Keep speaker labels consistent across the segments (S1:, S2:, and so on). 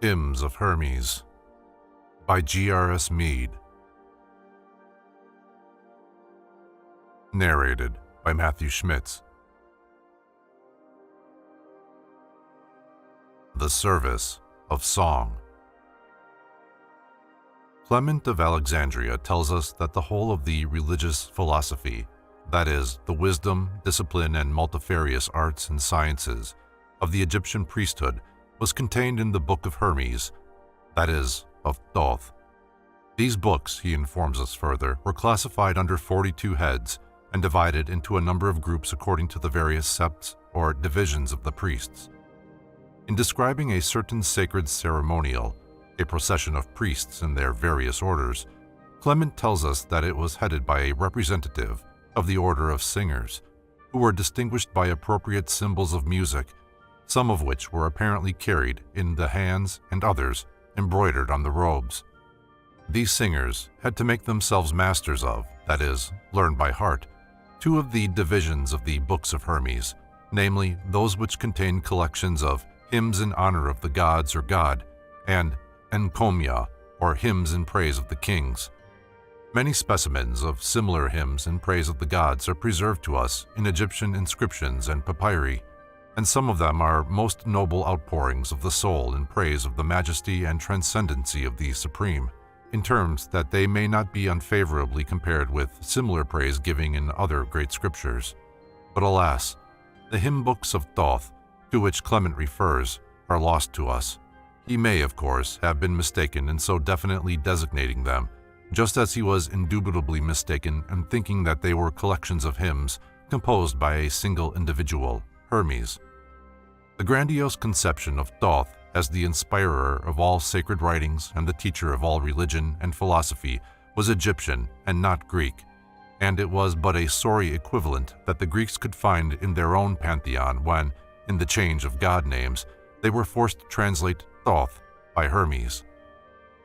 S1: Hymns of Hermes by G.R.S. Mead. Narrated by Matthew Schmitz. The Service of Song. Clement of Alexandria tells us that the whole of the religious philosophy, that is, the wisdom, discipline, and multifarious arts and sciences of the Egyptian priesthood, was contained in the Book of Hermes, that is, of Thoth. These books, he informs us further, were classified under 42 heads and divided into a number of groups according to the various septs or divisions of the priests. In describing a certain sacred ceremonial, a procession of priests in their various orders, Clement tells us that it was headed by a representative of the order of singers, who were distinguished by appropriate symbols of music, some of which were apparently carried in the hands and others embroidered on the robes. These singers had to make themselves masters of, that is, learn by heart, two of the divisions of the books of Hermes, namely those which contain collections of hymns in honor of the gods or god, and encomium, or hymns in praise of the kings. Many specimens of similar hymns in praise of the gods are preserved to us in Egyptian inscriptions and papyri, and some of them are most noble outpourings of the soul in praise of the majesty and transcendency of the Supreme, in terms that they may not be unfavorably compared with similar praise-giving in other great scriptures. But alas, the hymn books of Thoth, to which Clement refers, are lost to us. He may, of course, have been mistaken in so definitely designating them, just as he was indubitably mistaken in thinking that they were collections of hymns composed by a single individual, Hermes. The grandiose conception of Thoth as the inspirer of all sacred writings and the teacher of all religion and philosophy was Egyptian and not Greek, and it was but a sorry equivalent that the Greeks could find in their own pantheon when, in the change of god names, they were forced to translate Thoth by Hermes.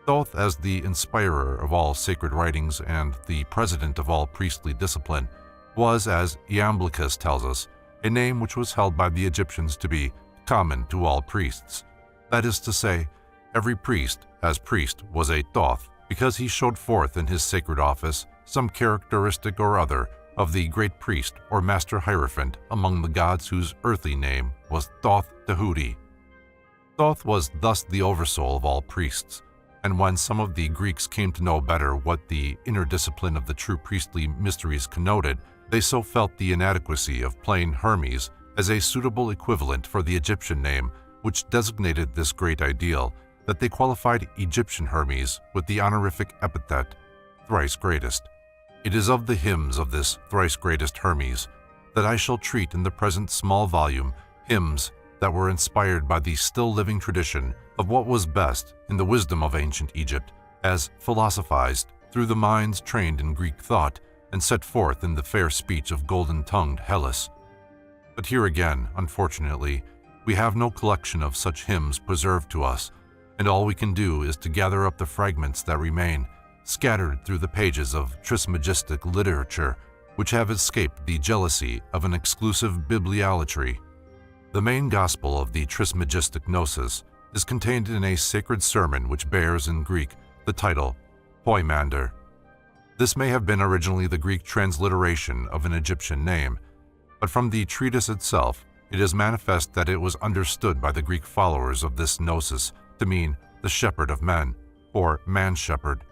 S1: Thoth, as the inspirer of all sacred writings and the president of all priestly discipline, was, as Iamblichus tells us, a name which was held by the Egyptians to be common to all priests. That is to say, every priest, as priest, was a Thoth, because he showed forth in his sacred office some characteristic or other of the great priest or master hierophant among the gods whose earthly name was Thoth Tahuti. Thoth was thus the oversoul of all priests, and when some of the Greeks came to know better what the inner discipline of the true priestly mysteries connoted, they so felt the inadequacy of plain Hermes as a suitable equivalent for the Egyptian name which designated this great ideal, that they qualified Egyptian Hermes with the honorific epithet, thrice greatest. It is of the hymns of this thrice greatest Hermes that I shall treat in the present small volume, hymns that were inspired by the still living tradition of what was best in the wisdom of ancient Egypt, as philosophized through the minds trained in Greek thought and set forth in the fair speech of golden-tongued Hellas. But here again, unfortunately, we have no collection of such hymns preserved to us, and all we can do is to gather up the fragments that remain, scattered through the pages of Trismegistic literature, which have escaped the jealousy of an exclusive bibliolatry. The main gospel of the Trismegistic Gnosis is contained in a sacred sermon which bears in Greek the title Poimander. This may have been originally the Greek transliteration of an Egyptian name, but from the treatise itself, it is manifest that it was understood by the Greek followers of this Gnosis to mean the shepherd of men, or man-shepherd.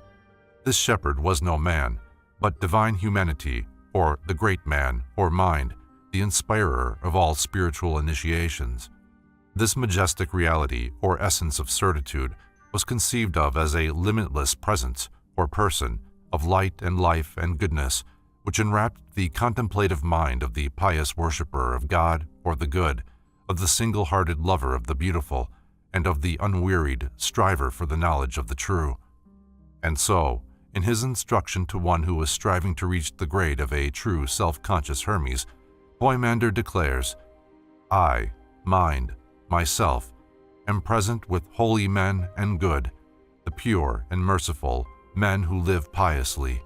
S1: This shepherd was no man, but divine humanity, or the great man, or mind, the inspirer of all spiritual initiations. This majestic reality, or essence of certitude, was conceived of as a limitless presence, or person, of light and life and goodness, which enwrapped the contemplative mind of the pious worshipper of God or the good, of the single-hearted lover of the beautiful, and of the unwearied striver for the knowledge of the true. And so, in his instruction to one who was striving to reach the grade of a true self-conscious Hermes, Poimander declares, I, mind, myself, am present with holy men and good, the pure and merciful, men who live piously.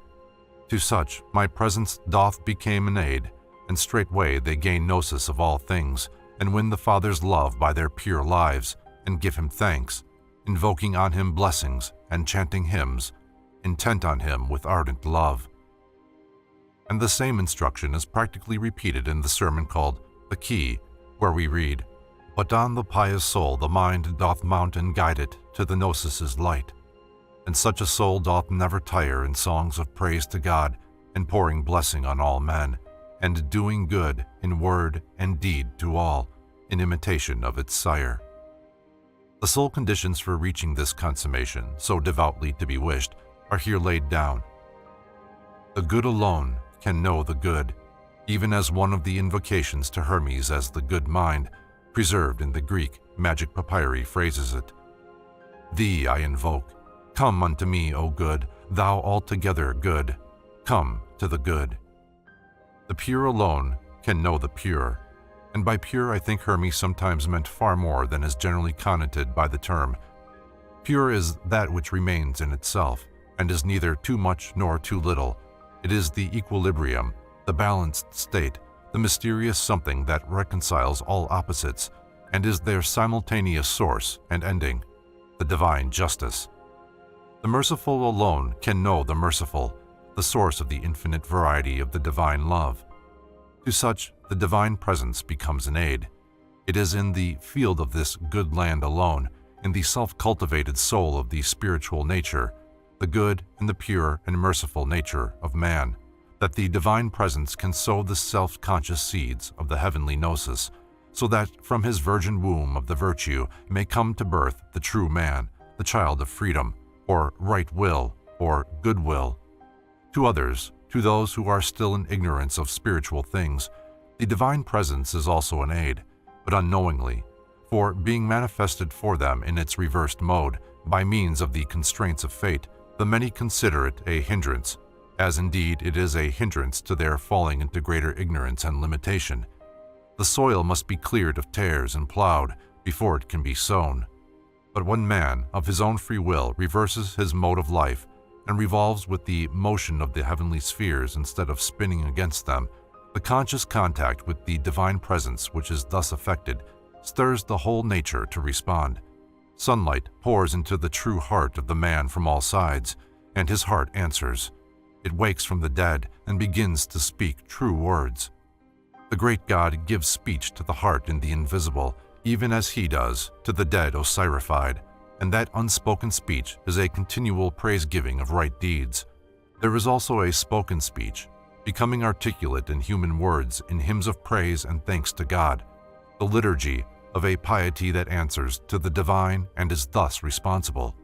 S1: To such my presence doth become an aid, and straightway they gain gnosis of all things, and win the Father's love by their pure lives, and give him thanks, invoking on him blessings and chanting hymns, intent on him with ardent love. And the same instruction is practically repeated in the sermon called The Key, where we read, "But on the pious soul the mind doth mount and guide it to the Gnosis' light. And such a soul doth never tire in songs of praise to God, and pouring blessing on all men, and doing good in word and deed to all, in imitation of its sire." The sole conditions for reaching this consummation, so devoutly to be wished, are here laid down. The good alone can know the good, even as one of the invocations to Hermes as the good mind, preserved in the Greek magic papyri, phrases it. "Thee I invoke. Come unto me, O good, thou altogether good. Come to the good." The pure alone can know the pure, and by pure I think Hermes sometimes meant far more than is generally connoted by the term. Pure is that which remains in itself, and is neither too much nor too little. It is the equilibrium, the balanced state, the mysterious something that reconciles all opposites, and is their simultaneous source and ending, the divine justice. The merciful alone can know the merciful, the source of the infinite variety of the divine love. To such, the divine presence becomes an aid. It is in the field of this good land alone, in the self-cultivated soul of the spiritual nature, the good and the pure and merciful nature of man, that the divine presence can sow the self-conscious seeds of the heavenly Gnosis, so that from his virgin womb of the virtue may come to birth the true man, the child of freedom, or right will, or good will. To others, to those who are still in ignorance of spiritual things, the divine presence is also an aid, but unknowingly, for being manifested for them in its reversed mode, by means of the constraints of fate, the many consider it a hindrance, as indeed it is a hindrance to their falling into greater ignorance and limitation. The soil must be cleared of tares and plowed before it can be sown. But when man, of his own free will, reverses his mode of life and revolves with the motion of the heavenly spheres instead of spinning against them, the conscious contact with the divine presence which is thus affected stirs the whole nature to respond. Sunlight pours into the true heart of the man from all sides, and his heart answers. It wakes from the dead and begins to speak true words. The great God gives speech to the heart in the invisible, even as he does to the dead Osirified, and that unspoken speech is a continual praise-giving of right deeds. There is also a spoken speech, becoming articulate in human words in hymns of praise and thanks to God, the liturgy of a piety that answers to the divine and is thus responsible.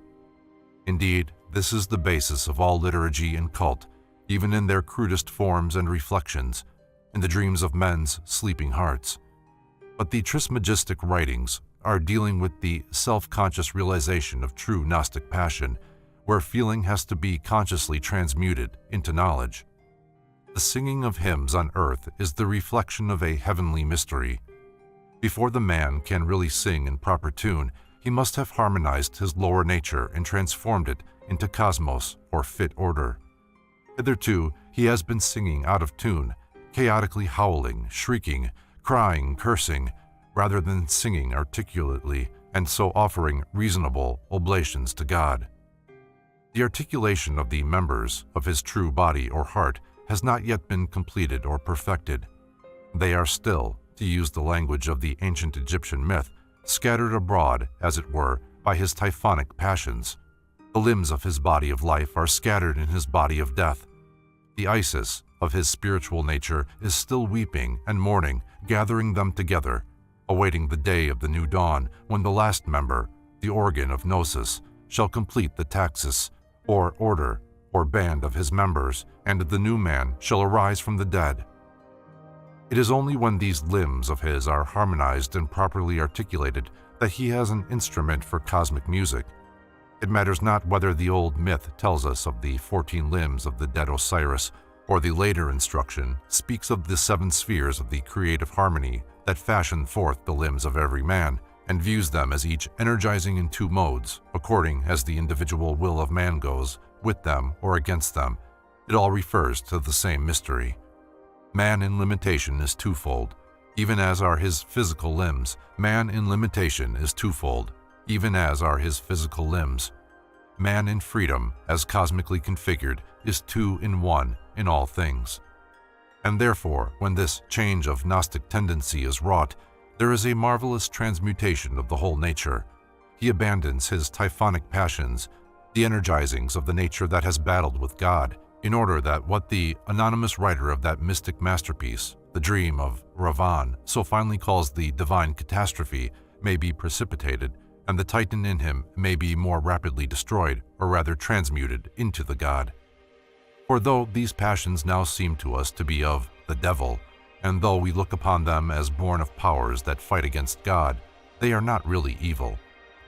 S1: Indeed, this is the basis of all liturgy and cult, even in their crudest forms and reflections, in the dreams of men's sleeping hearts. But the Trismegistic writings are dealing with the self-conscious realization of true Gnostic passion, where feeling has to be consciously transmuted into knowledge. The singing of hymns on earth is the reflection of a heavenly mystery. Before the man can really sing in proper tune, he must have harmonized his lower nature and transformed it into cosmos or fit order. Hitherto, he has been singing out of tune, chaotically howling, shrieking, crying, cursing, rather than singing articulately and so offering reasonable oblations to God. The articulation of the members of his true body or heart has not yet been completed or perfected. They are still, to use the language of the ancient Egyptian myth, scattered abroad, as it were, by his typhonic passions. The limbs of his body of life are scattered in his body of death. The Isis of his spiritual nature is still weeping and mourning, gathering them together, awaiting the day of the new dawn when the last member, the organ of Gnosis, shall complete the taxis, or order, or band of his members, and the new man shall arise from the dead. It is only when these limbs of his are harmonized and properly articulated that he has an instrument for cosmic music. It matters not whether the old myth tells us of the 14 limbs of the dead Osiris, or the later instruction speaks of the 7 spheres of the creative harmony that fashion forth the limbs of every man, and views them as each energizing in 2 modes, according as the individual will of man goes, with them or against them. It all refers to the same mystery. Man in limitation is twofold. Even as are his physical limbs, man in limitation is twofold, even as are his physical limbs. Man in freedom, as cosmically configured, is two in one in all things. And therefore, when this change of Gnostic tendency is wrought, there is a marvelous transmutation of the whole nature. He abandons his typhonic passions, the energizings of the nature that has battled with God, in order that what the anonymous writer of that mystic masterpiece, the Dream of Ravan, so finely calls the divine catastrophe, may be precipitated, and the Titan in him may be more rapidly destroyed, or rather transmuted, into the God. For though these passions now seem to us to be of the devil, and though we look upon them as born of powers that fight against God, they are not really evil.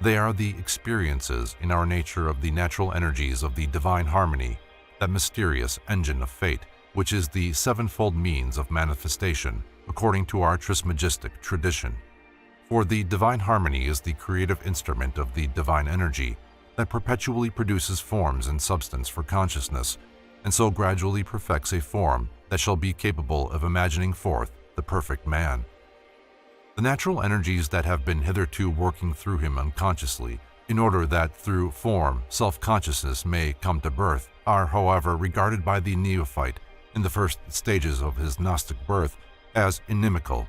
S1: They are the experiences in our nature of the natural energies of the divine harmony, that mysterious engine of fate, which is the sevenfold means of manifestation, according to our Trismegistic tradition. For the divine harmony is the creative instrument of the divine energy that perpetually produces forms and substance for consciousness, and so gradually perfects a form that shall be capable of imagining forth the perfect man. The natural energies that have been hitherto working through him unconsciously, in order that through form self-consciousness may come to birth, are, however, regarded by the neophyte in the first stages of his Gnostic birth as inimical.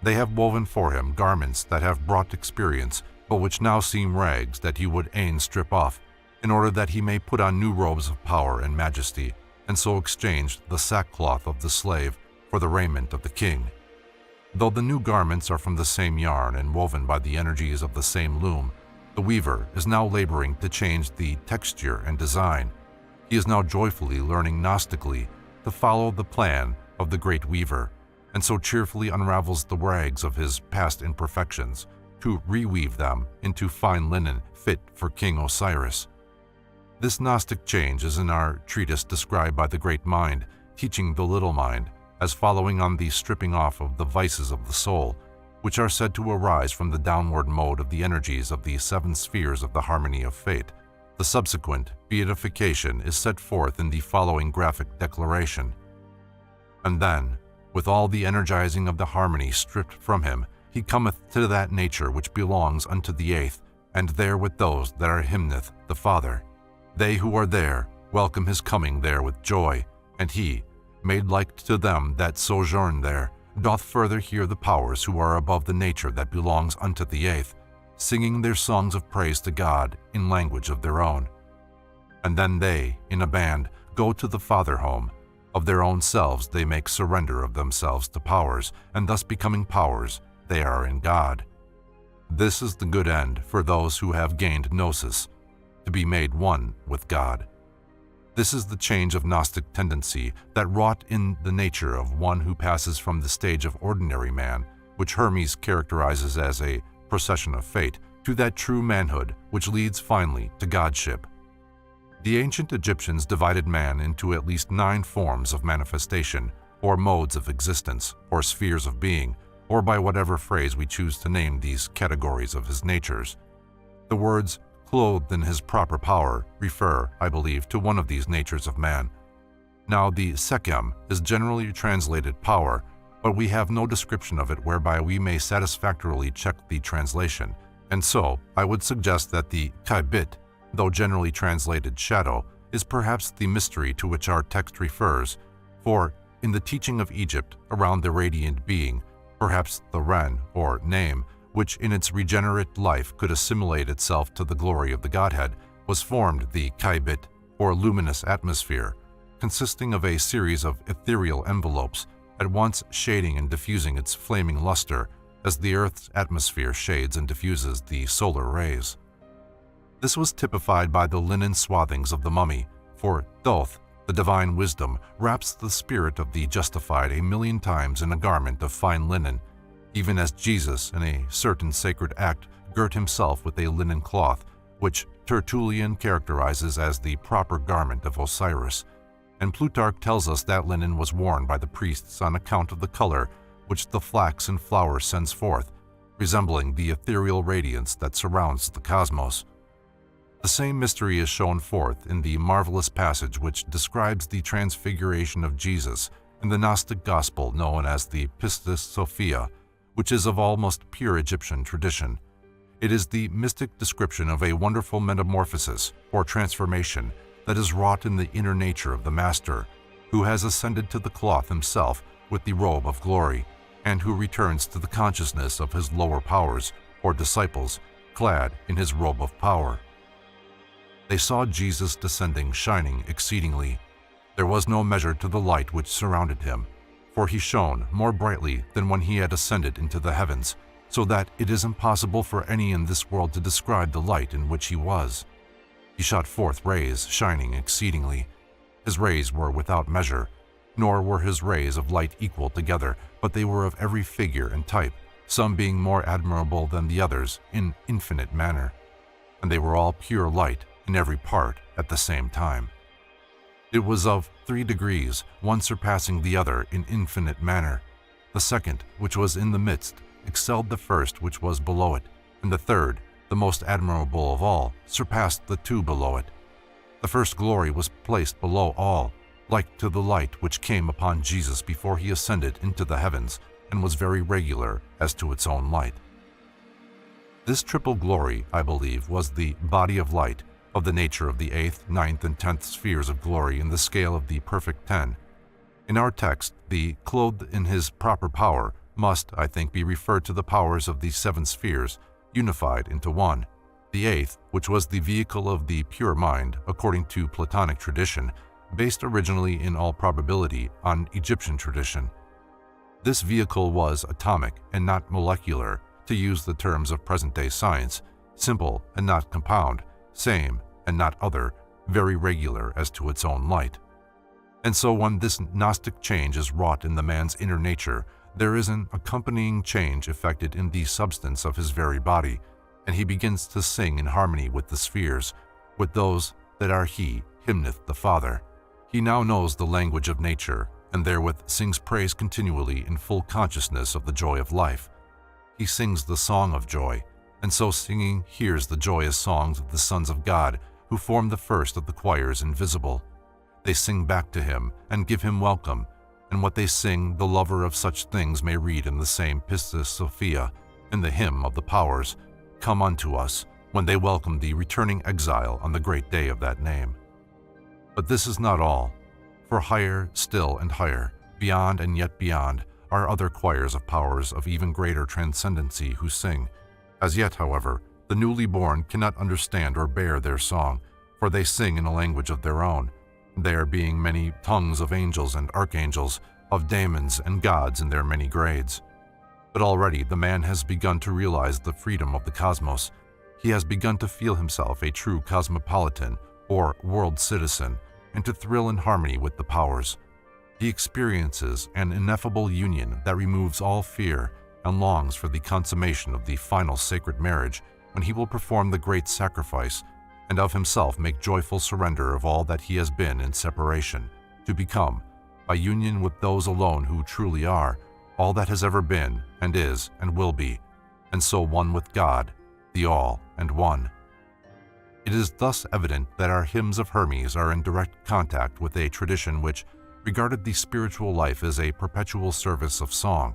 S1: They have woven for him garments that have brought experience, but which now seem rags that he would e'en strip off, in order that he may put on new robes of power and majesty, and so exchange the sackcloth of the slave for the raiment of the king. Though the new garments are from the same yarn and woven by the energies of the same loom, the weaver is now laboring to change the texture and design. He is now joyfully learning Gnostically to follow the plan of the great weaver, and so cheerfully unravels the rags of his past imperfections to reweave them into fine linen fit for King Osiris. This Gnostic change is in our treatise described by the great mind, teaching the little mind, as following on the stripping off of the vices of the soul, which are said to arise from the downward mode of the energies of the seven spheres of the harmony of fate. The subsequent beatification is set forth in the following graphic declaration. And then, with all the energizing of the harmony stripped from him, he cometh to that nature which belongs unto the eighth, and there with those that are hymneth the Father. They who are there welcome his coming there with joy, and he, made like to them that sojourn there, doth further hear the powers who are above the nature that belongs unto the eighth, singing their songs of praise to God in language of their own. And then they, in a band, go to the Father home. Of their own selves they make surrender of themselves to powers, and thus becoming powers, they are in God. This is the good end for those who have gained Gnosis, to be made one with God. This is the change of Gnostic tendency that wrought in the nature of one who passes from the stage of ordinary man, which Hermes characterizes as a procession of fate, to that true manhood which leads finally to godship. The ancient Egyptians divided man into at least 9 forms of manifestation, or modes of existence, or spheres of being, or by whatever phrase we choose to name these categories of his natures. The words clothed in his proper power refer, I believe, to one of these natures of man. Now the Sekhem is generally translated power, but we have no description of it whereby we may satisfactorily check the translation, and so I would suggest that the Kaibit, though generally translated shadow, is perhaps the mystery to which our text refers, for in the teaching of Egypt around the radiant being, perhaps the Ren, or name, which in its regenerate life could assimilate itself to the glory of the Godhead, was formed the Kaibit, or luminous atmosphere, consisting of a series of ethereal envelopes, at once shading and diffusing its flaming luster, as the Earth's atmosphere shades and diffuses the solar rays. This was typified by the linen swathings of the mummy, for Thoth, the divine wisdom, wraps the spirit of the justified 1,000,000 times in a garment of fine linen, even as Jesus, in a certain sacred act, girt himself with a linen cloth, which Tertullian characterizes as the proper garment of Osiris, and Plutarch tells us that linen was worn by the priests on account of the color which the flax and flower sends forth, resembling the ethereal radiance that surrounds the cosmos. The same mystery is shown forth in the marvelous passage which describes the transfiguration of Jesus in the Gnostic gospel known as the Pistis Sophia, which is of almost pure Egyptian tradition. It is the mystic description of a wonderful metamorphosis or transformation that is wrought in the inner nature of the Master, who has ascended to the cloth himself with the robe of glory, and who returns to the consciousness of his lower powers or disciples, clad in his robe of power. They saw Jesus descending, shining exceedingly. There was no measure to the light which surrounded him, for he shone more brightly than when he had ascended into the heavens, so that it is impossible for any in this world to describe the light in which he was. He shot forth rays, shining exceedingly. His rays were without measure, nor were his rays of light equal together, but they were of every figure and type, some being more admirable than the others in infinite manner, and they were all pure light in every part at the same time. It was of 3 degrees, one surpassing the other in infinite manner. The second, which was in the midst, excelled the first which was below it, and the third, the most admirable of all, surpassed the 2 below it. The first glory was placed below all, like to the light which came upon Jesus before he ascended into the heavens, and was very regular as to its own light. This triple glory, I believe, was the body of light, of the nature of the 8th, 9th, and 10th spheres of glory in the scale of the perfect 10. In our text, the clothed in his proper power must, I think, be referred to the powers of the 7 spheres, unified into one. The 8th, which was the vehicle of the pure mind, according to Platonic tradition, based originally in all probability on Egyptian tradition. This vehicle was atomic and not molecular, to use the terms of present-day science, simple and not compound, same and not other, very regular as to its own light. And so when this Gnostic change is wrought in the man's inner nature, there is an accompanying change effected in the substance of his very body, and he begins to sing in harmony with the spheres, with those that are he hymneth the Father. He now knows the language of nature, and therewith sings praise continually in full consciousness of the joy of life. He sings the song of joy, and so singing hears the joyous songs of the sons of God, who form the first of the choirs invisible. They sing back to him and give him welcome, and what they sing the lover of such things may read in the same Pistis Sophia, in the hymn of the powers, come unto us, when they welcome the returning exile on the great day of that name. But this is not all, for higher still and higher, beyond and yet beyond, are other choirs of powers of even greater transcendency who sing. As yet, however, the newly born cannot understand or bear their song, for they sing in a language of their own, there being many tongues of angels and archangels, of daemons and gods in their many grades. But already the man has begun to realize the freedom of the cosmos. He has begun to feel himself a true cosmopolitan or world citizen, and to thrill in harmony with the powers. He experiences an ineffable union that removes all fear and longs for the consummation of the final sacred marriage, when he will perform the great sacrifice and of himself make joyful surrender of all that he has been in separation, to become, by union with those alone who truly are, all that has ever been and is and will be, and so one with God, the All and One. It is thus evident that our hymns of Hermes are in direct contact with a tradition which regarded the spiritual life as a perpetual service of song,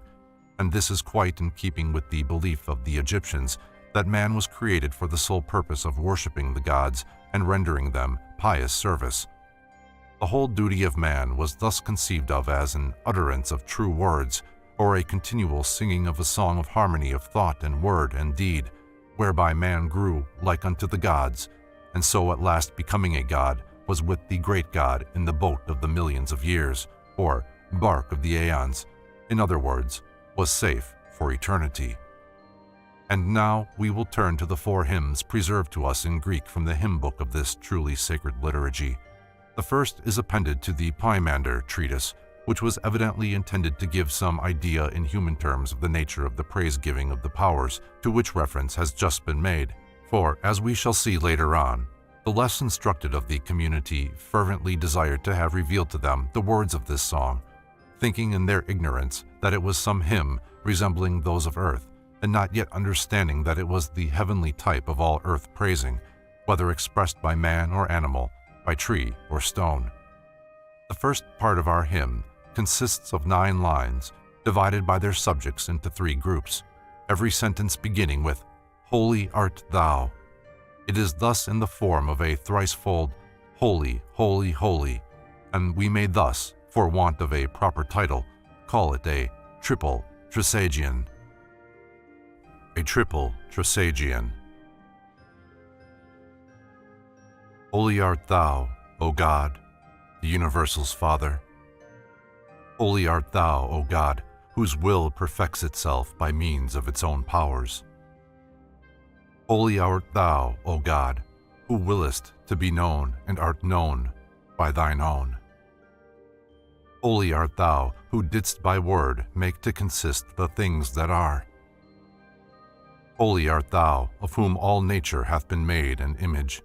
S1: and this is quite in keeping with the belief of the Egyptians that man was created for the sole purpose of worshiping the gods and rendering them pious service. The whole duty of man was thus conceived of as an utterance of true words, or a continual singing of a song of harmony of thought and word and deed, whereby man grew like unto the gods, and so at last becoming a god, was with the great God in the boat of the millions of years, or bark of the aeons, in other words, was safe for eternity. And now we will turn to the 4 hymns preserved to us in Greek from the hymn book of this truly sacred liturgy. The first is appended to the Pymander treatise, which was evidently intended to give some idea in human terms of the nature of the praise-giving of the powers, to which reference has just been made. For, as we shall see later on, the less instructed of the community fervently desired to have revealed to them the words of this song, thinking in their ignorance that it was some hymn resembling those of earth, and not yet understanding that it was the heavenly type of all earth praising, whether expressed by man or animal, by tree or stone. The first part of our hymn consists of 9 lines, divided by their subjects into 3 groups, every sentence beginning with Holy art thou. It is thus in the form of a thricefold Holy, Holy, Holy, and we may thus, for want of a proper title, call it a triple Trisagion. A triple Trisagion. Holy art thou, O God, the universal's Father. Holy art thou, O God, whose will perfects itself by means of its own powers. Holy art thou, O God, who willest to be known and art known by thine own. Holy art thou, who didst by word make to consist the things that are. Holy art thou, of whom all nature hath been made an image.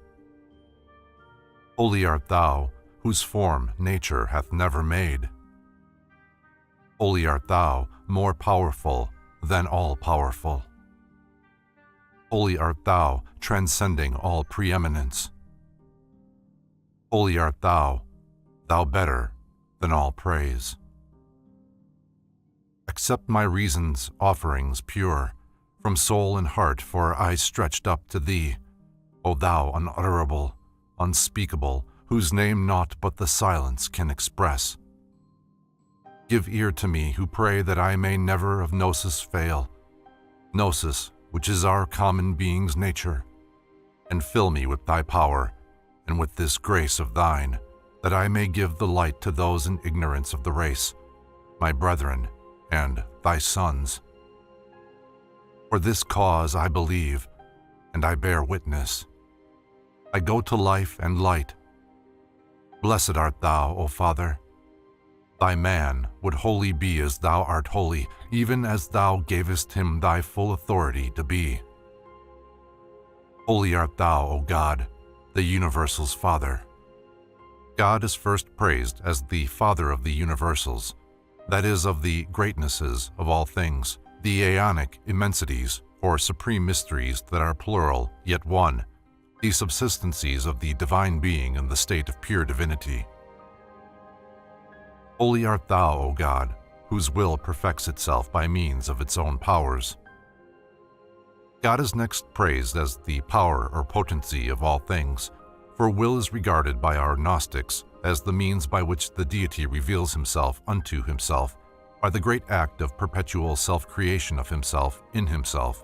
S1: Holy art thou, whose form nature hath never made. Holy art thou, more powerful than all powerful. Holy art thou, transcending all preeminence. Holy art thou, thou better than all praise. Accept my reason's offerings pure, from soul and heart, for I stretched up to thee, O thou unutterable, unspeakable, whose name naught but the silence can express. Give ear to me who pray that I may never of Gnosis fail, Gnosis, which is our common being's nature, and fill me with thy power, and with this grace of thine, that I may give the light to those in ignorance of the race, my brethren, and thy sons. For this cause I believe, and I bear witness. I go to life and light. Blessed art thou, O Father. Thy man would wholly be as thou art holy, even as thou gavest him thy full authority to be. Holy art thou, O God, the universal's Father. God is first praised as the Father of the universals, that is, of the greatnesses of all things, the aeonic immensities, or supreme mysteries that are plural, yet one, the subsistencies of the divine being in the state of pure divinity. Holy art thou, O God, whose will perfects itself by means of its own powers. God is next praised as the power or potency of all things, for will is regarded by our Gnostics as the means by which the deity reveals himself unto himself, by the great act of perpetual self-creation of himself in himself.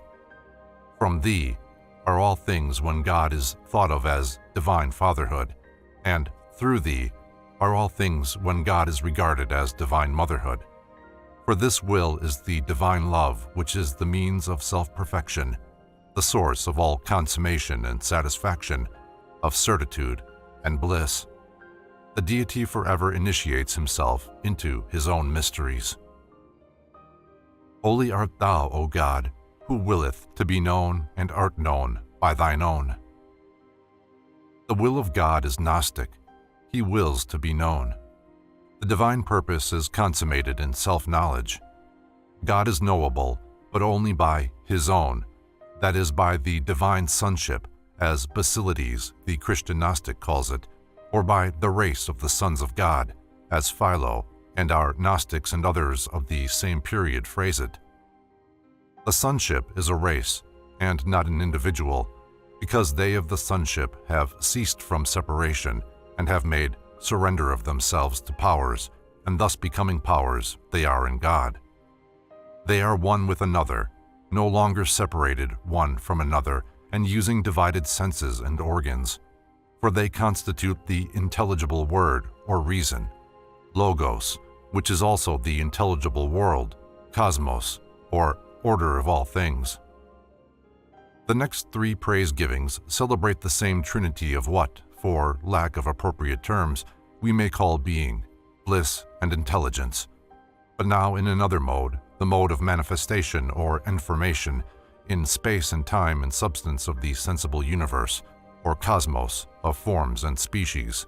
S1: From thee are all things when God is thought of as divine fatherhood, and through thee are all things when God is regarded as divine motherhood. For this will is the divine love, which is the means of self-perfection, the source of all consummation and satisfaction, of certitude and bliss. The deity forever initiates himself into his own mysteries. Holy art thou, O God, who willeth to be known and art known by thine own. The will of God is Gnostic. He wills to be known. The divine purpose is consummated in self-knowledge. God is knowable, but only by his own, that is, by the divine sonship, as Basilides, the Christian Gnostic, calls it, or by the race of the sons of God, as Philo and our Gnostics and others of the same period phrase it. The sonship is a race, and not an individual, because they of the sonship have ceased from separation and have made surrender of themselves to powers, and thus becoming powers, they are in God. They are one with another, no longer separated one from another, and using divided senses and organs, for they constitute the intelligible word or reason, logos, which is also the intelligible world, cosmos, or order of all things. The next three praise-givings celebrate the same trinity of what, for lack of appropriate terms, we may call being, bliss, and intelligence, but now in another mode, the mode of manifestation or information in space and time and substance of the sensible universe, or cosmos, of forms and species.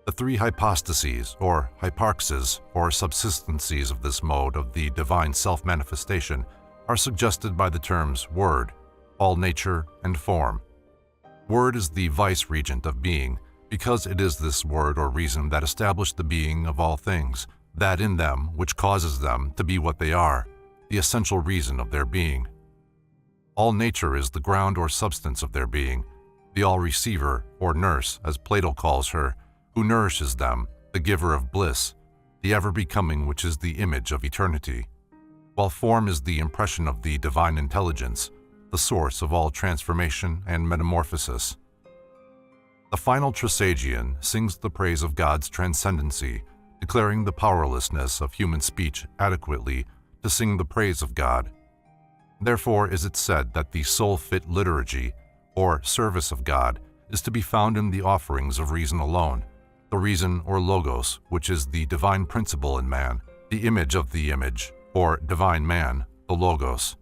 S1: The three hypostases, or hyparxes, or subsistencies of this mode of the divine self-manifestation are suggested by the terms word, all nature, and form. Word is the vice-regent of being, because it is this word or reason that established the being of all things, that in them which causes them to be what they are, the essential reason of their being. All nature is the ground or substance of their being, the all-receiver, or nurse, as Plato calls her, who nourishes them, the giver of bliss, the ever-becoming which is the image of eternity. While form is the impression of the divine intelligence, the source of all transformation and metamorphosis. The final Trisagion sings the praise of God's transcendency, declaring the powerlessness of human speech adequately to sing the praise of God. Therefore is it said that the soul-fit liturgy, or service of God, is to be found in the offerings of reason alone, the reason or logos, which is the divine principle in man, the image of the image, or divine man, the logos.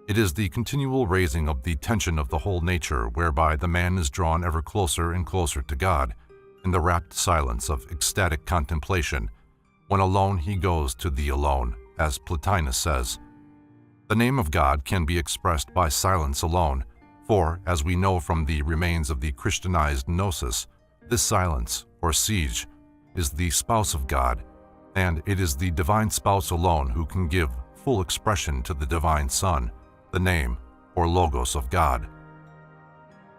S1: It is the continual raising of the tension of the whole nature whereby the man is drawn ever closer and closer to God, in the rapt silence of ecstatic contemplation, when alone he goes to the alone, as Plotinus says. The name of God can be expressed by silence alone, for, as we know from the remains of the Christianized Gnosis, this silence, or siege, is the spouse of God, and it is the divine spouse alone who can give full expression to the divine Son, the name, or logos of God.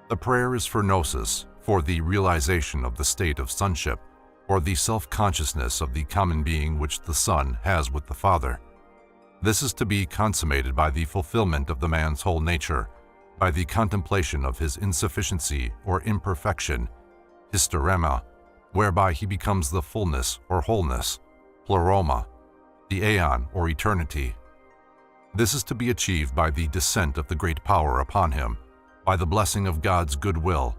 S1: The prayer is for Gnosis, for the realization of the state of sonship, or the self-consciousness of the common being which the Son has with the Father. This is to be consummated by the fulfillment of the man's whole nature, by the contemplation of his insufficiency or imperfection, hysterema, whereby he becomes the fullness or wholeness, pleroma, the aeon or eternity. This is to be achieved by the descent of the great power upon him, by the blessing of God's goodwill,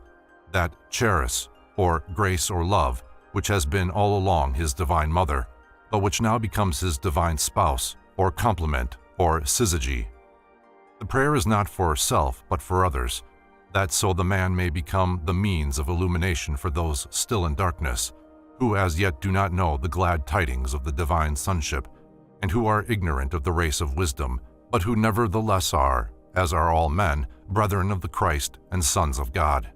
S1: that G.R.S, or grace or love, which has been all along his divine mother, but which now becomes his divine spouse, or complement, or syzygy. The prayer is not for self, but for others, that so the man may become the means of illumination for those still in darkness, who as yet do not know the glad tidings of the divine sonship, and who are ignorant of the race of wisdom, but who nevertheless are, as are all men, brethren of the Christ and sons of God.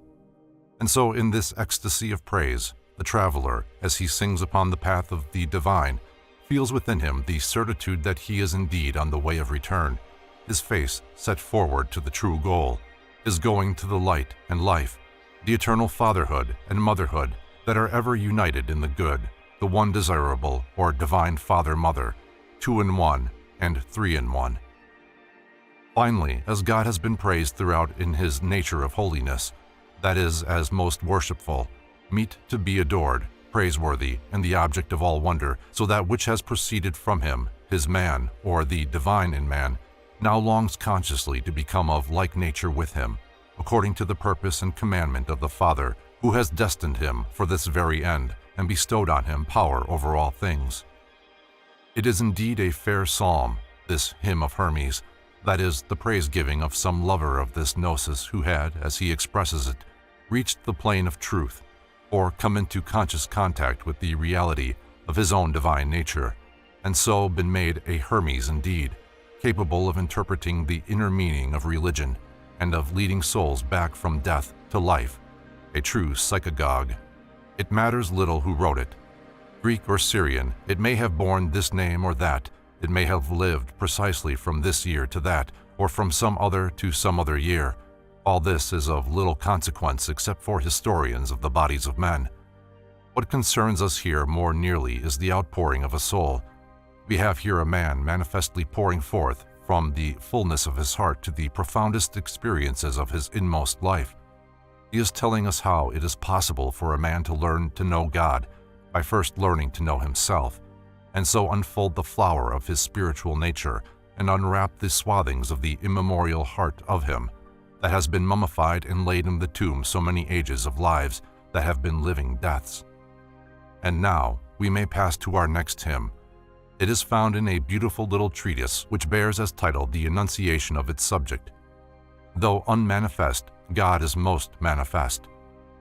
S1: And so in this ecstasy of praise, the traveler, as he sings upon the path of the divine, feels within him the certitude that he is indeed on the way of return, his face set forward to the true goal, his going to the light and life, the eternal fatherhood and motherhood that are ever united in the good, the one desirable, or divine Father-Mother, 2 in 1 and 3 in 1. Finally, as God has been praised throughout in his nature of holiness, that is, as most worshipful, meet to be adored, praiseworthy, and the object of all wonder, so that which has proceeded from him, his man, or the divine in man, now longs consciously to become of like nature with him, according to the purpose and commandment of the Father, who has destined him for this very end, and bestowed on him power over all things. It is indeed a fair psalm, this hymn of Hermes, that is, the praise-giving of some lover of this Gnosis who had, as he expresses it, reached the plane of truth, or come into conscious contact with the reality of his own divine nature, and so been made a Hermes indeed, capable of interpreting the inner meaning of religion and of leading souls back from death to life, a true psychagogue. It matters little who wrote it. Greek or Syrian, it may have borne this name or that, it may have lived precisely from this year to that, or from some other to some other year. All this is of little consequence except for historians of the bodies of men. What concerns us here more nearly is the outpouring of a soul. We have here a man manifestly pouring forth from the fullness of his heart to the profoundest experiences of his inmost life. He is telling us how it is possible for a man to learn to know God by first learning to know himself, and so unfold the flower of his spiritual nature and unwrap the swathings of the immemorial heart of him that has been mummified and laid in the tomb so many ages of lives that have been living deaths. And now we may pass to our next hymn. It is found in a beautiful little treatise which bears as title the enunciation of its subject. Though unmanifest, God is most manifest,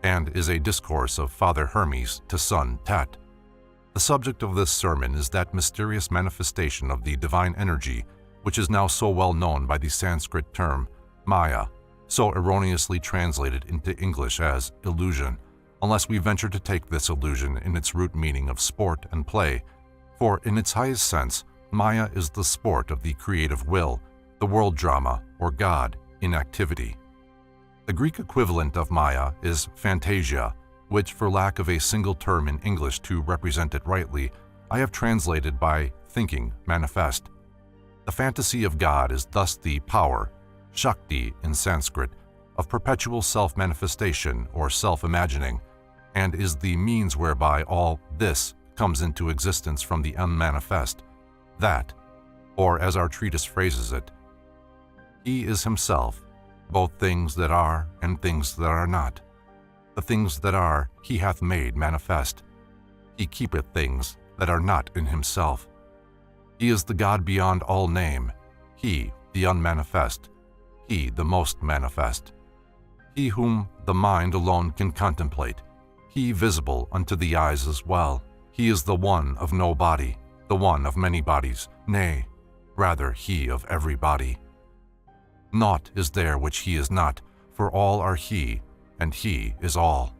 S1: and is a discourse of Father Hermes to son Tat. The subject of this sermon is that mysterious manifestation of the divine energy which is now so well known by the Sanskrit term Maya, so erroneously translated into English as illusion, unless we venture to take this illusion in its root meaning of sport and play, for in its highest sense, Maya is the sport of the creative will, the world drama, or God, inactivity. The Greek equivalent of Maya is phantasia, which, for lack of a single term in English to represent it rightly, I have translated by thinking manifest. The fantasy of God is thus the power, Shakti in Sanskrit, of perpetual self-manifestation or self-imagining, and is the means whereby all this comes into existence from the unmanifest, that, or as our treatise phrases it, He is Himself, both things that are and things that are not. The things that are He hath made manifest. He keepeth things that are not in Himself. He is the God beyond all name, He, the unmanifest, He, the most manifest, He whom the mind alone can contemplate, He visible unto the eyes as well. He is the one of no body, the one of many bodies, nay, rather He of every body. Naught is there which He is not, for all are He, and He is all.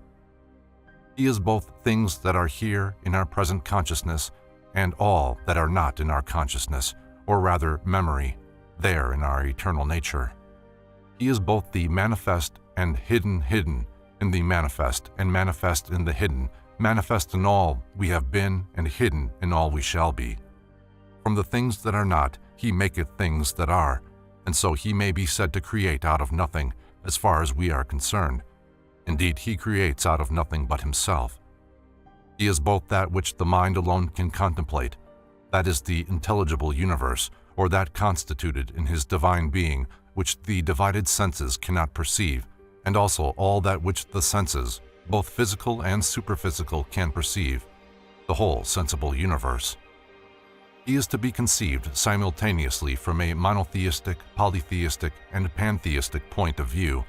S1: He is both things that are here in our present consciousness and all that are not in our consciousness, or rather memory, there in our eternal nature. He is both the manifest and hidden in the manifest and manifest in the hidden, manifest in all we have been and hidden in all we shall be. From the things that are not, He maketh things that are, and so He may be said to create out of nothing, as far as we are concerned. Indeed, He creates out of nothing but Himself. He is both that which the mind alone can contemplate, that is the intelligible universe, or that constituted in His divine being, which the divided senses cannot perceive, and also all that which the senses, both physical and superphysical, can perceive, the whole sensible universe. He is to be conceived simultaneously from a monotheistic, polytheistic, and pantheistic point of view,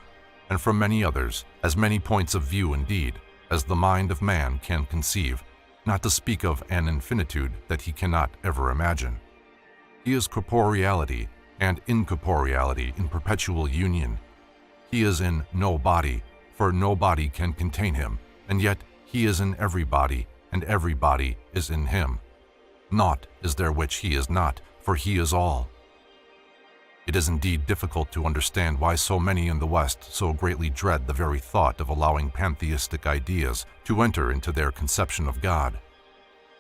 S1: and from many others, as many points of view indeed, as the mind of man can conceive, not to speak of an infinitude that he cannot ever imagine. He is corporeality and incorporeality in perpetual union. He is in no body, for no body can contain Him, and yet He is in every body, and every body is in Him. Naught is there which He is not, for He is all. It is indeed difficult to understand why so many in the West so greatly dread the very thought of allowing pantheistic ideas to enter into their conception of God.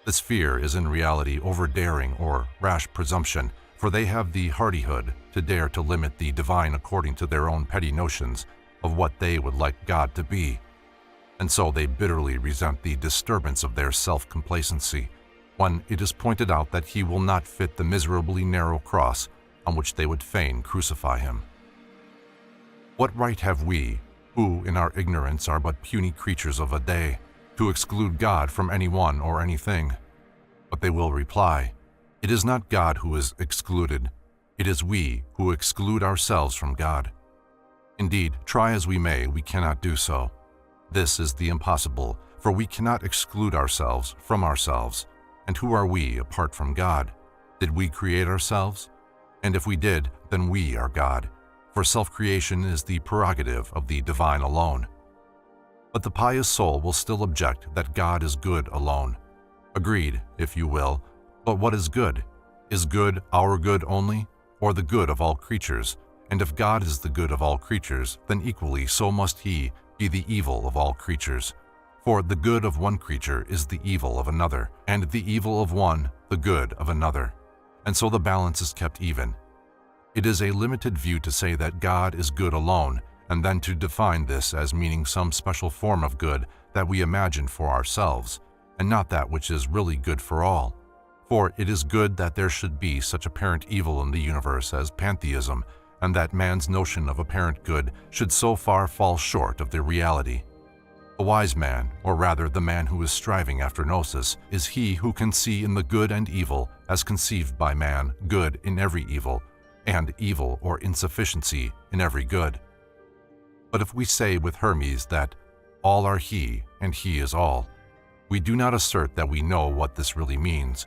S1: This fear is in reality overdaring or rash presumption, for they have the hardihood to dare to limit the divine according to their own petty notions of what they would like God to be. And so they bitterly resent the disturbance of their self-complacency when it is pointed out that He will not fit the miserably narrow cross on which they would fain crucify Him. What right have we, who in our ignorance are but puny creatures of a day, to exclude God from anyone or anything? But they will reply, it is not God who is excluded, it is we who exclude ourselves from God. Indeed, try as we may, we cannot do so. This is the impossible, for we cannot exclude ourselves from ourselves. And who are we apart from God? Did we create ourselves? And if we did, then we are God, for self-creation is the prerogative of the divine alone. But the pious soul will still object that God is good alone. Agreed, if you will, but what is good? Is good our good only, or the good of all creatures? And if God is the good of all creatures, then equally so must He be the evil of all creatures. For the good of one creature is the evil of another, and the evil of one the good of another. And so the balance is kept even. It is a limited view to say that God is good alone, and then to define this as meaning some special form of good that we imagine for ourselves, and not that which is really good for all. For it is good that there should be such apparent evil in the universe as pantheism, and that man's notion of apparent good should so far fall short of the reality. A wise man, or rather the man who is striving after Gnosis, is he who can see in the good and evil, as conceived by man, good in every evil, and evil or insufficiency in every good. But if we say with Hermes that all are He and He is all, we do not assert that we know what this really means.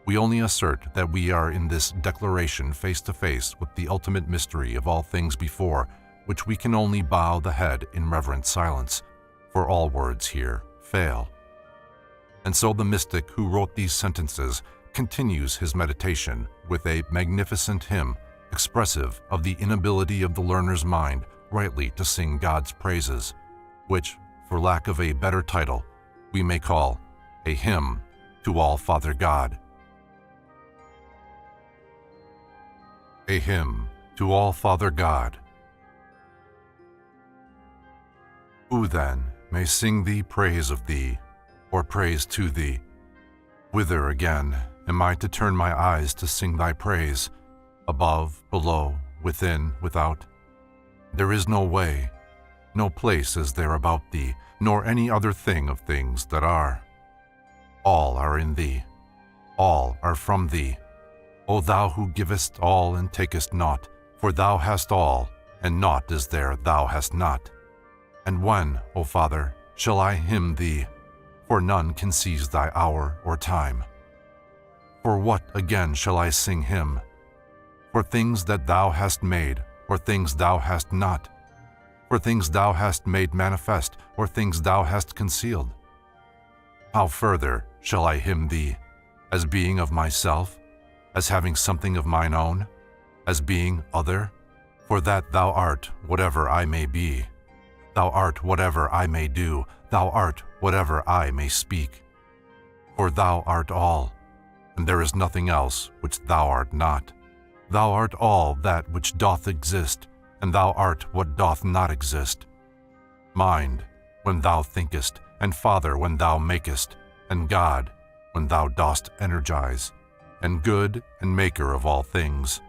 S1: We only assert that we are in this declaration face to face with the ultimate mystery of all things before, which we can only bow the head in reverent silence, for all words here fail. And so the mystic who wrote these sentences continues his meditation with a magnificent hymn expressive of the inability of the learner's mind rightly to sing God's praises, which, for lack of a better title, we may call a hymn to All-Father God. A hymn to All-Father God. Who then may sing thee praise of thee, or praise to thee? Whither again am I to turn my eyes to sing thy praise? Above, below, within, without? There is no way, no place is there about thee, nor any other thing of things that are. All are in thee, all are from thee. O thou who givest all and takest naught, for thou hast all, and naught is there thou hast not. And when, O Father, shall I hymn thee? For none can seize thy hour or time. For what again shall I sing hymn? For things that thou hast made, or things thou hast not? For things thou hast made manifest, or things thou hast concealed? How further shall I hymn thee? As being of myself? As having something of mine own? As being other? For that thou art whatever I may be. Thou art whatever I may do. Thou art whatever I may speak. For thou art all, and there is nothing else which thou art not. Thou art all that which doth exist, and thou art what doth not exist. Mind, when thou thinkest, and Father, when thou makest, and God, when thou dost energize, and good and maker of all things.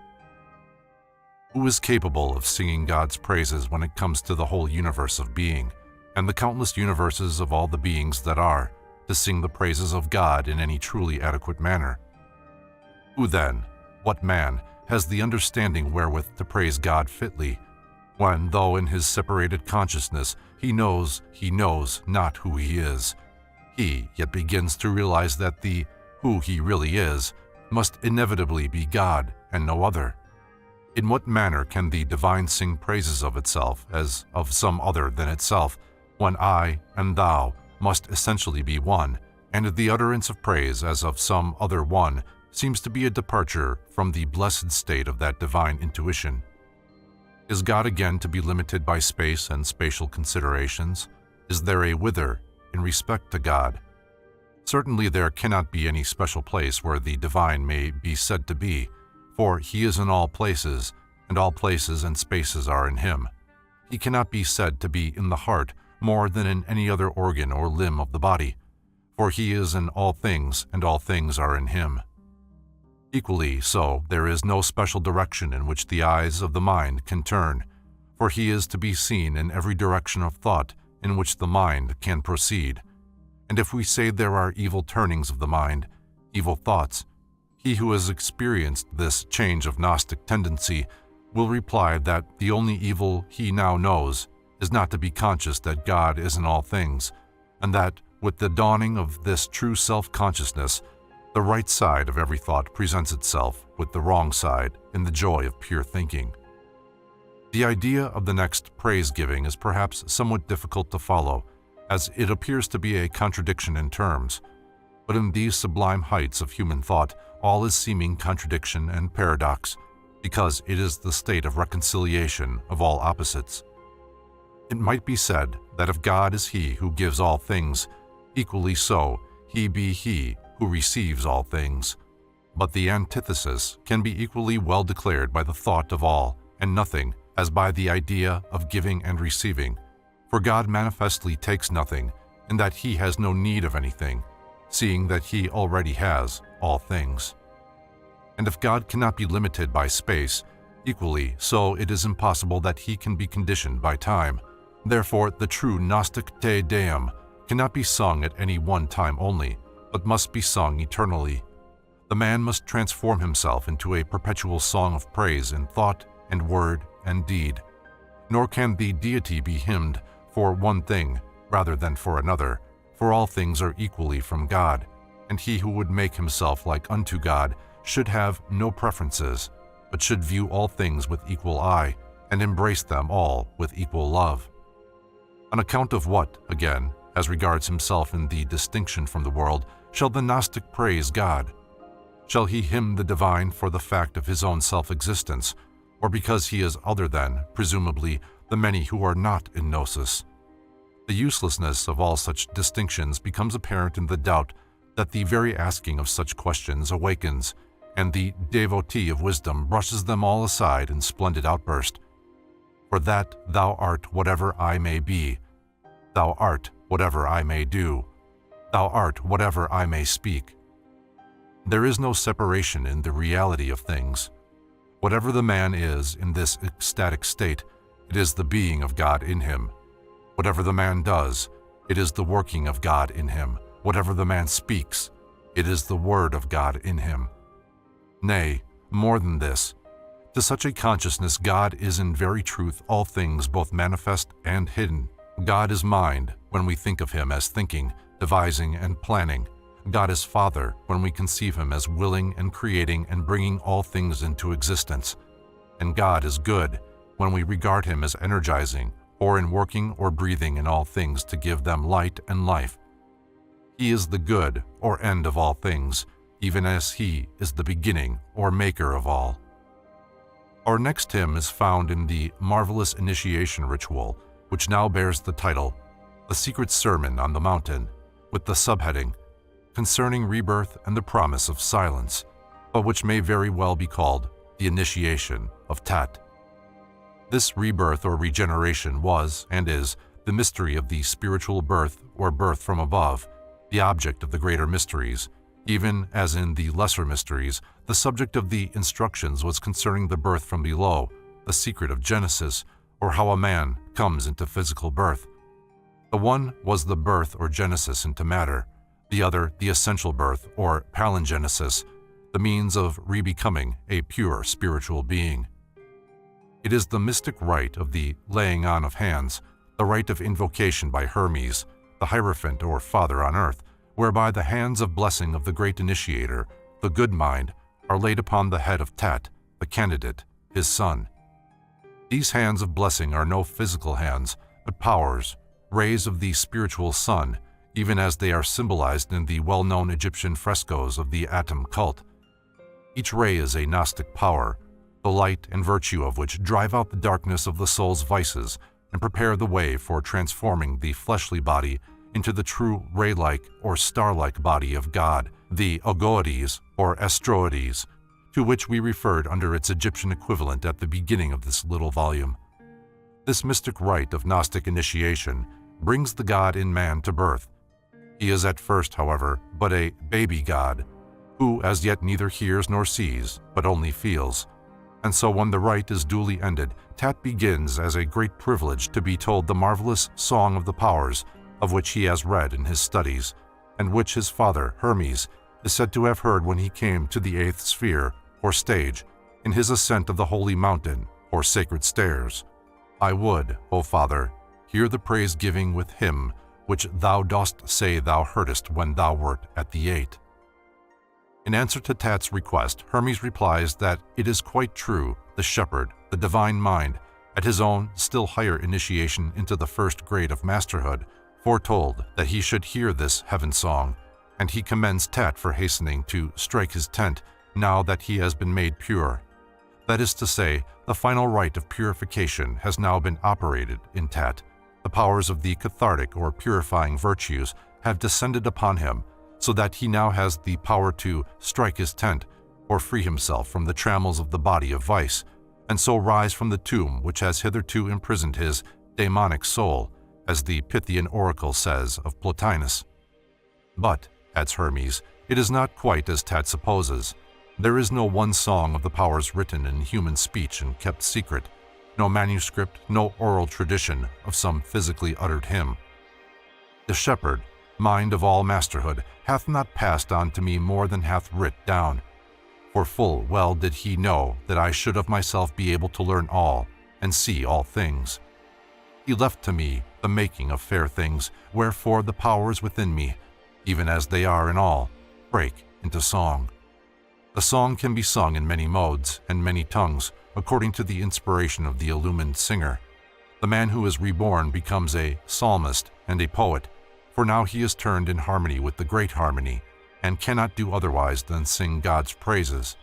S1: Who is capable of singing God's praises when it comes to the whole universe of being, and the countless universes of all the beings that are, to sing the praises of God in any truly adequate manner? Who then, what man, has the understanding wherewith to praise God fitly, when, though in his separated consciousness he knows not who he is, he yet begins to realize that the who he really is must inevitably be God and no other? In what manner can the divine sing praises of itself as of some other than itself, when I and thou must essentially be one, and the utterance of praise as of some other one seems to be a departure from the blessed state of that divine intuition? Is God again to be limited by space and spatial considerations? Is there a whither in respect to God? Certainly there cannot be any special place where the divine may be said to be, for he is in all places, and all places and spaces are in him. He cannot be said to be in the heart more than in any other organ or limb of the body, for he is in all things, and all things are in him. Equally so, there is no special direction in which the eyes of the mind can turn, for he is to be seen in every direction of thought in which the mind can proceed. And if we say there are evil turnings of the mind, evil thoughts, he who has experienced this change of Gnostic tendency will reply that the only evil he now knows is not to be conscious that God is in all things, and that with the dawning of this true self-consciousness, the right side of every thought presents itself with the wrong side in the joy of pure thinking. The idea of the next praise-giving is perhaps somewhat difficult to follow, as it appears to be a contradiction in terms. But in these sublime heights of human thought, all is seeming contradiction and paradox, because it is the state of reconciliation of all opposites. It might be said that if God is he who gives all things, equally so he be he who receives all things. But the antithesis can be equally well declared by the thought of all and nothing as by the idea of giving and receiving, for God manifestly takes nothing, in that he has no need of anything, seeing that he already has all things. And if God cannot be limited by space, equally so it is impossible that he can be conditioned by time. Therefore, the true Gnostic Te Deum cannot be sung at any one time only, but must be sung eternally. The man must transform himself into a perpetual song of praise in thought and word and deed. Nor can the deity be hymned for one thing rather than for another, for all things are equally from God, and he who would make himself like unto God should have no preferences, but should view all things with equal eye, and embrace them all with equal love. On account of what, again, as regards himself in the distinction from the world, shall the Gnostic praise God? Shall he hymn the divine for the fact of his own self-existence, or because he is other than, presumably, the many who are not in Gnosis. The uselessness of all such distinctions becomes apparent in the doubt that the very asking of such questions awakens, and the devotee of wisdom brushes them all aside in splendid outburst. For that thou art whatever I may be, thou art whatever I may do, thou art whatever I may speak. There is no separation in the reality of things. Whatever the man is in this ecstatic state, it is the being of God in him. Whatever the man does, it is the working of God in him. Whatever the man speaks, it is the word of God in him. Nay, more than this, to such a consciousness God is in very truth all things both manifest and hidden. God is mind when we think of him as thinking, devising, and planning. God is Father when we conceive him as willing and creating and bringing all things into existence. And God is good when we regard him as energizing, or in working or breathing in all things to give them light and life. He is the good or end of all things, even as he is the beginning or maker of all. Our next hymn is found in the marvelous initiation ritual, which now bears the title, The Secret Sermon on the Mountain, with the subheading, Concerning Rebirth and the Promise of Silence, but which may very well be called the Initiation of Tat. This rebirth or regeneration was, and is, the mystery of the spiritual birth or birth from above, the object of the greater mysteries. Even as in the lesser mysteries, the subject of the instructions was concerning the birth from below, the secret of Genesis, or how a man comes into physical birth. The one was the birth or genesis into matter, the other the essential birth or palingenesis, the means of rebecoming a pure spiritual being. It is the mystic rite of the laying on of hands, the rite of invocation by Hermes, the Hierophant or Father on earth, whereby the hands of blessing of the great initiator, the good mind, are laid upon the head of Tat, the candidate, his son. These hands of blessing are no physical hands, but powers, rays of the spiritual sun, even as they are symbolized in the well-known Egyptian frescoes of the atom cult. Each ray is a Gnostic power, the light and virtue of which drive out the darkness of the soul's vices and prepare the way for transforming the fleshly body into the true ray-like or star-like body of God, the Ogoides or Astroides, to which we referred under its Egyptian equivalent at the beginning of this little volume. This mystic rite of Gnostic initiation brings the God in man to birth. He is at first, however, but a baby God, who as yet neither hears nor sees, but only feels. And so when the rite is duly ended, Tat begins as a great privilege to be told the marvelous Song of the Powers, of which he has read in his studies, and which his father, Hermes, is said to have heard when he came to the eighth sphere, or stage, in his ascent of the holy mountain, or sacred stairs. I would, O Father, hear the praise-giving with him, which thou dost say thou heardest when thou wert at the eight. In answer to Tat's request, Hermes replies that it is quite true, the shepherd, the divine mind, at his own still higher initiation into the first grade of masterhood, foretold that he should hear this heaven song, and he commends Tat for hastening to strike his tent now that he has been made pure. That is to say, the final rite of purification has now been operated in Tat. The powers of the cathartic or purifying virtues have descended upon him, so that he now has the power to strike his tent or free himself from the trammels of the body of vice, and so rise from the tomb which has hitherto imprisoned his daemonic soul, as the Pythian oracle says of Plotinus. But, adds Hermes, it is not quite as Tat supposes. There is no one song of the powers written in human speech and kept secret, no manuscript, no oral tradition of some physically uttered hymn. The shepherd, mind of all masterhood, hath not passed on to me more than hath writ down. For full well did he know that I should of myself be able to learn all, and see all things. He left to me the making of fair things, wherefore the powers within me, even as they are in all, break into song. The song can be sung in many modes and many tongues, according to the inspiration of the illumined singer. The man who is reborn becomes a psalmist and a poet, for now he is turned in harmony with the great harmony, and cannot do otherwise than sing God's praises.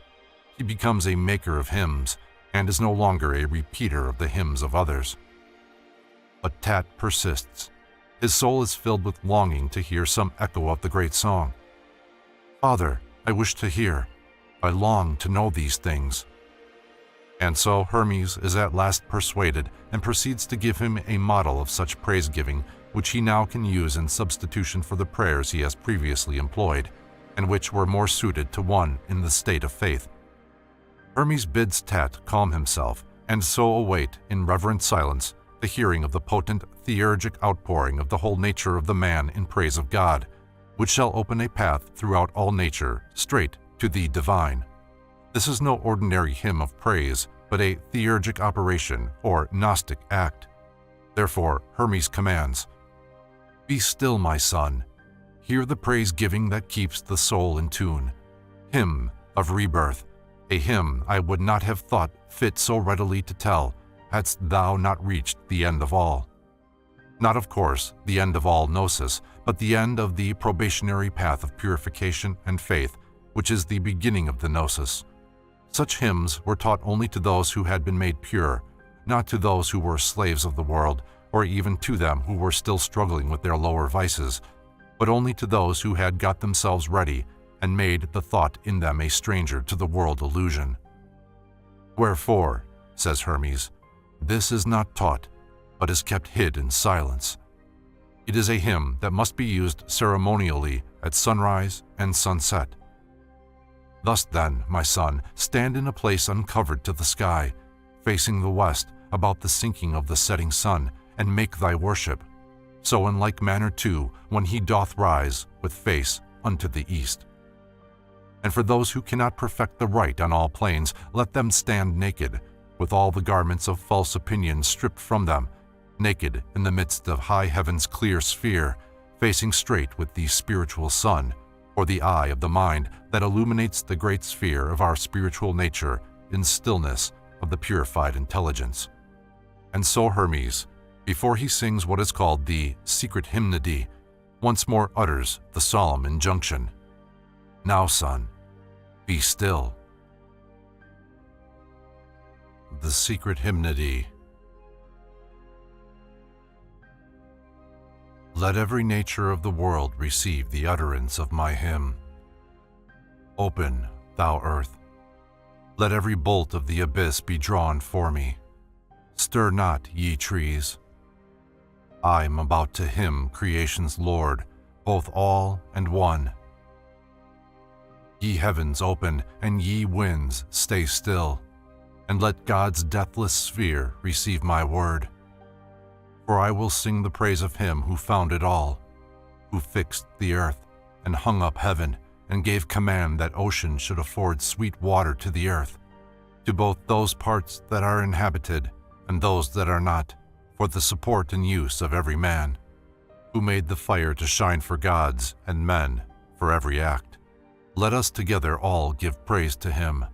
S1: He becomes a maker of hymns, and is no longer a repeater of the hymns of others. But Tat persists. His soul is filled with longing to hear some echo of the great song. "Father, I wish to hear. I long to know these things." And so Hermes is at last persuaded and proceeds to give him a model of such praise-giving which he now can use in substitution for the prayers he has previously employed, and which were more suited to one in the state of faith. Hermes bids Tat calm himself, and so await in reverent silence the hearing of the potent theurgic outpouring of the whole nature of the man in praise of God, which shall open a path throughout all nature straight to the divine. This is no ordinary hymn of praise, but a theurgic operation or Gnostic act. Therefore, Hermes commands, "Be still, my son. Hear the praise-giving that keeps the soul in tune. Hymn of rebirth, a hymn I would not have thought fit so readily to tell, hadst thou not reached the end of all." Not, of course, the end of all Gnosis, but the end of the probationary path of purification and faith, which is the beginning of the Gnosis. Such hymns were taught only to those who had been made pure, not to those who were slaves of the world, or even to them who were still struggling with their lower vices, but only to those who had got themselves ready and made the thought in them a stranger to the world illusion. "Wherefore," says Hermes, "this is not taught, but is kept hid in silence." It is a hymn that must be used ceremonially at sunrise and sunset. Thus then, my son, stand in a place uncovered to the sky, facing the west about the sinking of the setting sun, and make thy worship. So in like manner too, when he doth rise, with face unto the east. And for those who cannot perfect the right on all planes, let them stand naked, with all the garments of false opinion stripped from them, naked in the midst of high heaven's clear sphere, facing straight with the spiritual sun, or the eye of the mind that illuminates the great sphere of our spiritual nature in stillness of the purified intelligence. And so Hermes, before he sings what is called the secret hymnody, once more utters the solemn injunction, "Now, son, be still." The secret hymnody. Let every nature of the world receive the utterance of my hymn. Open, thou earth. Let every bolt of the abyss be drawn for me. Stir not, ye trees. I am about to hymn creation's Lord, both all and one. Ye heavens open, and ye winds stay still, and let God's deathless sphere receive my word. For I will sing the praise of him who founded all, who fixed the earth, and hung up heaven, and gave command that ocean should afford sweet water to the earth, to both those parts that are inhabited and those that are not, for the support and use of every man, who made the fire to shine for gods and men for every act. Let us together all give praise to him,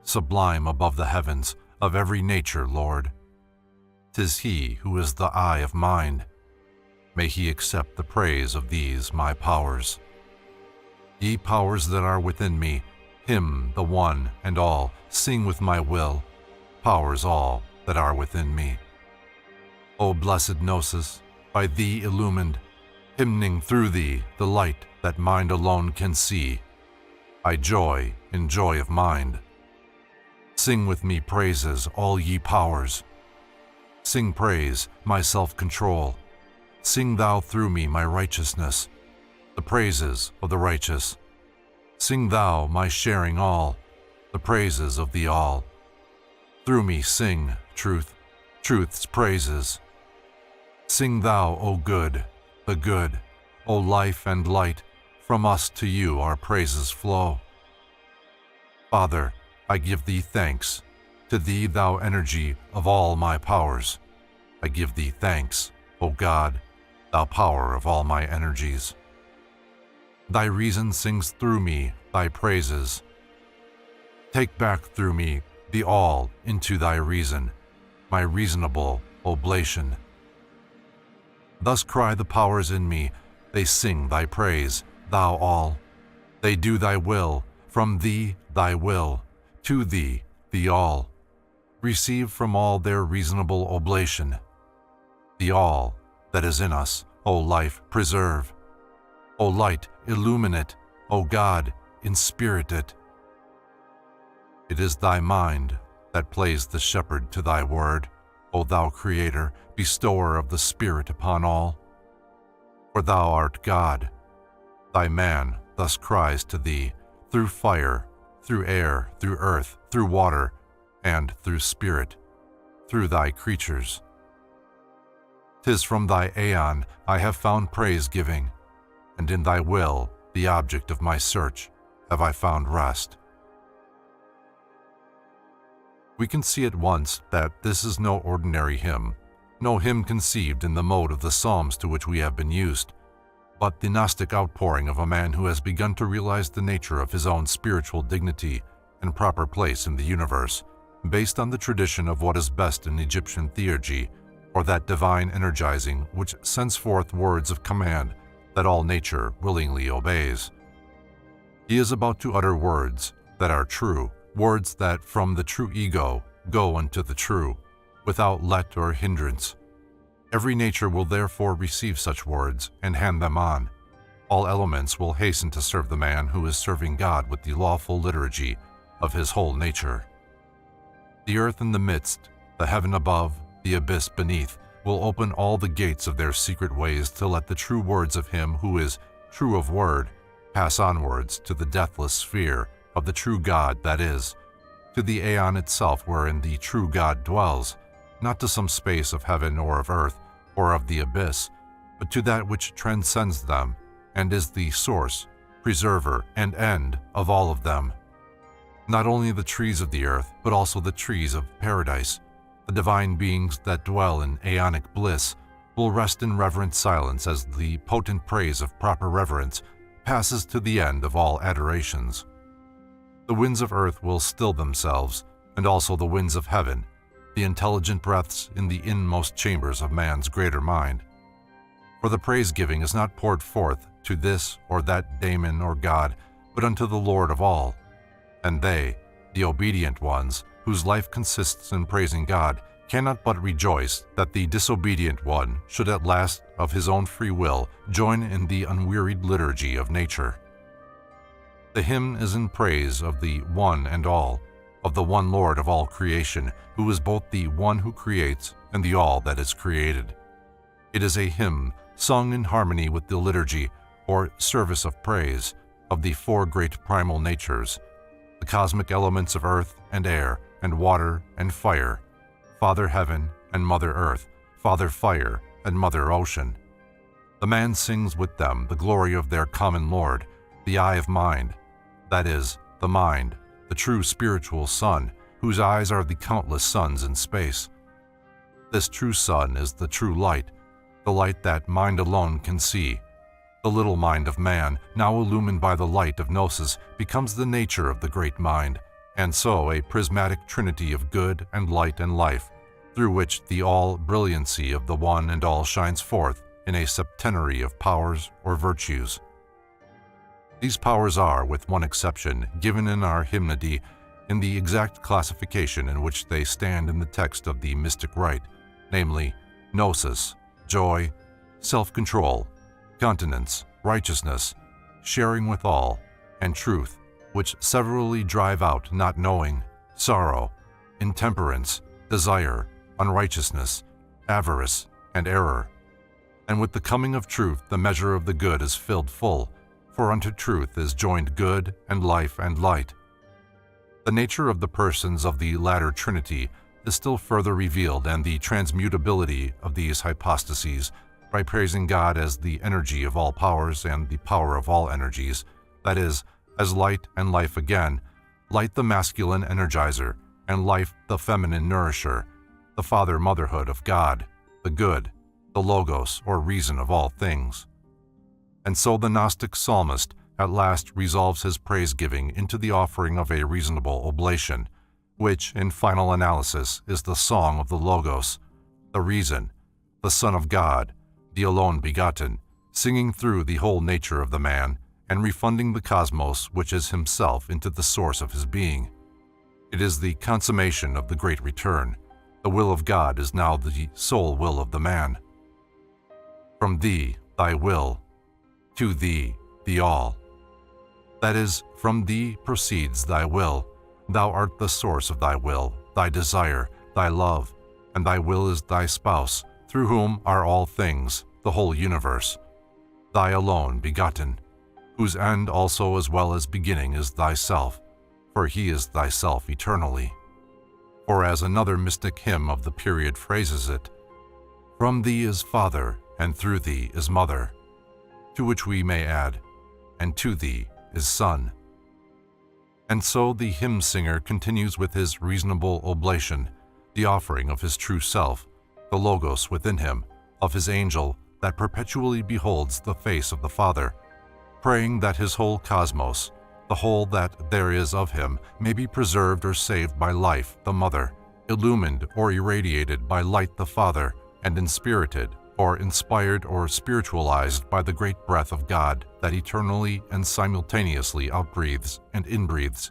S1: sublime above the heavens of every nature, Lord. 'Tis he who is the eye of mind. May he accept the praise of these my powers. Ye powers that are within me, hymn the one and all, sing with my will, powers all that are within me. O blessed Gnosis, by thee illumined, hymning through thee the light that mind alone can see, I joy in joy of mind. Sing with me praises, all ye powers. Sing praise, my self-control. Sing thou through me my righteousness, the praises of the righteous. Sing thou my sharing all, the praises of the all. Through me sing truth, truth's praises. Sing thou, O good, the good, O life and light, from us to you our praises flow. Father, I give thee thanks. To thee, thou energy of all my powers. I give thee thanks, O God, thou power of all my energies. Thy reason sings through me thy praises. Take back through me the all into thy reason, my reasonable oblation. Thus cry the powers in me, they sing thy praise, thou all. They do thy will, from thee thy will, to thee the all. receive from all their reasonable oblation. The all that is in us, O life, preserve. O light, illumine it. O God, inspirit it. It is thy mind that plays the shepherd to thy word, O thou Creator, bestower of the Spirit upon all. For thou art God. Thy man thus cries to thee, through fire, through air, through earth, through water, and through spirit, through thy creatures. 'Tis from thy aeon I have found praise-giving, and in thy will, the object of my search, have I found rest. We can see at once that this is no ordinary hymn, no hymn conceived in the mode of the Psalms to which we have been used, but the Gnostic outpouring of a man who has begun to realize the nature of his own spiritual dignity and proper place in the universe, based on the tradition of what is best in Egyptian theurgy, or that divine energizing which sends forth words of command that all nature willingly obeys. He is about to utter words that are true, words that from the true ego go unto the true, without let or hindrance. Every nature will therefore receive such words and hand them on. All elements will hasten to serve the man who is serving God with the lawful liturgy of his whole nature. The earth in the midst, the heaven above, the abyss beneath, will open all the gates of their secret ways to let the true words of him who is true of word pass onwards to the deathless sphere of the true God that is, to the aeon itself wherein the true God dwells, not to some space of heaven or of earth or of the abyss, but to that which transcends them and is the source, preserver, and end of all of them. Not only the trees of the earth, but also the trees of paradise, the divine beings that dwell in aeonic bliss, will rest in reverent silence as the potent praise of proper reverence passes to the end of all adorations. The winds of earth will still themselves, and also the winds of heaven, the intelligent breaths in the inmost chambers of man's greater mind. For the praise-giving is not poured forth to this or that daemon or god, but unto the Lord of all. And they, the obedient ones, whose life consists in praising God, cannot but rejoice that the disobedient one should at last, of his own free will, join in the unwearied liturgy of nature. The hymn is in praise of the one and all, of the one Lord of all creation, who is both the one who creates and the all that is created. It is a hymn sung in harmony with the liturgy, or service of praise, of the four great primal natures, the cosmic elements of earth and air and water and fire, Father Heaven and Mother Earth, Father Fire and Mother Ocean. The man sings with them the glory of their common Lord, the eye of mind, that is, the mind, the true spiritual sun, whose eyes are the countless suns in space. This true sun is the true light, the light that mind alone can see. The little mind of man, now illumined by the light of Gnosis, becomes the nature of the great mind, and so a prismatic trinity of good and light and life, through which the all-brilliancy of the one and all shines forth in a septenary of powers or virtues. These powers are, with one exception, given in our hymnody in the exact classification in which they stand in the text of the mystic rite, namely, Gnosis, joy, self-control, continence, righteousness, sharing with all, and truth, which severally drive out not knowing, sorrow, intemperance, desire, unrighteousness, avarice, and error. And with the coming of truth the measure of the good is filled full, for unto truth is joined good and life and light. The nature of the persons of the latter Trinity is still further revealed, and the transmutability of these hypostases, by praising God as the energy of all powers and the power of all energies, that is, as light and life again, light the masculine energizer, and life the feminine nourisher, the father-motherhood of God, the good, the logos or reason of all things. And so the Gnostic psalmist at last resolves his praise-giving into the offering of a reasonable oblation, which, in final analysis, is the song of the Logos, the reason, the Son of God, the alone begotten, singing through the whole nature of the man and refunding the cosmos which is himself into the source of his being. It is the consummation of the great return. The will of God is now the sole will of the man. From thee, thy will, to thee, the all. That is, from thee proceeds thy will. Thou art the source of thy will, thy desire, thy love, and thy will is thy spouse, through whom are all things, the whole universe. Thy alone begotten, whose end also as well as beginning is thyself, for he is thyself eternally. Or as another mystic hymn of the period phrases it, from thee is Father, and through thee is Mother, to which we may add, and to thee is Son. And so the hymn singer continues with his reasonable oblation, the offering of his true self, the Logos within him, of his angel that perpetually beholds the face of the Father, praying that his whole cosmos, the whole that there is of him, may be preserved or saved by life, the Mother, illumined or irradiated by light, the Father, and inspirited or inspired or spiritualized by the great breath of God that eternally and simultaneously outbreathes and inbreathes.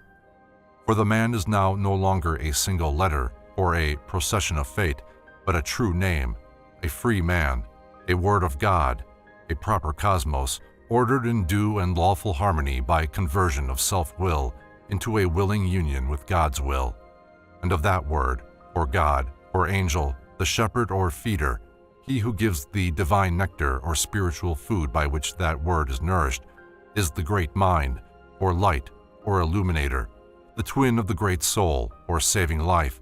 S1: For the man is now no longer a single letter or a procession of fate, but a true name, a free man, a word of God, a proper cosmos, ordered in due and lawful harmony by conversion of self-will into a willing union with God's will. And of that word, or God, or angel, the shepherd or feeder, he who gives the divine nectar or spiritual food by which that word is nourished, is the great mind, or light, or illuminator, the twin of the great soul, or saving life,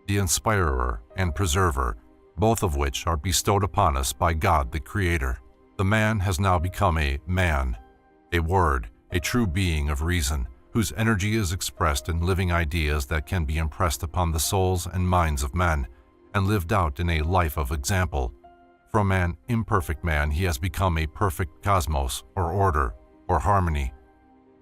S1: the inspirer and preserver, both of which are bestowed upon us by God the Creator. The man has now become a man, a word, a true being of reason, whose energy is expressed in living ideas that can be impressed upon the souls and minds of men, and lived out in a life of example. From an imperfect man he has become a perfect cosmos, or order, or harmony,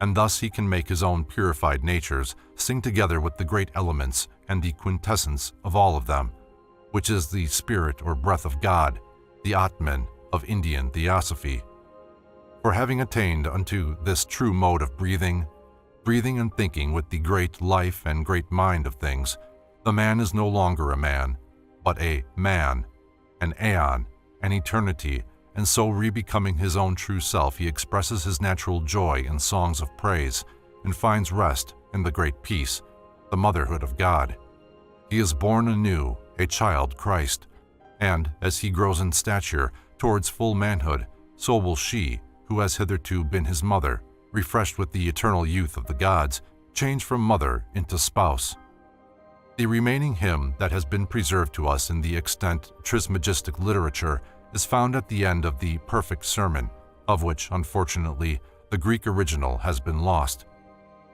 S1: and thus he can make his own purified natures sing together with the great elements and the quintessence of all of them, which is the spirit or breath of God, the Atman of Indian theosophy. For having attained unto this true mode of breathing and thinking with the great life and great mind of things, the man is no longer a man, but a man, an aeon, an eternity, and so re-becoming his own true self, he expresses his natural joy in songs of praise and finds rest in the great peace, the motherhood of God. He is born anew, a child Christ, and as he grows in stature towards full manhood, so will she, who has hitherto been his mother, refreshed with the eternal youth of the gods, change from mother into spouse. The remaining hymn that has been preserved to us in the extant Trismegistic literature is found at the end of the Perfect Sermon, of which, unfortunately, the Greek original has been lost.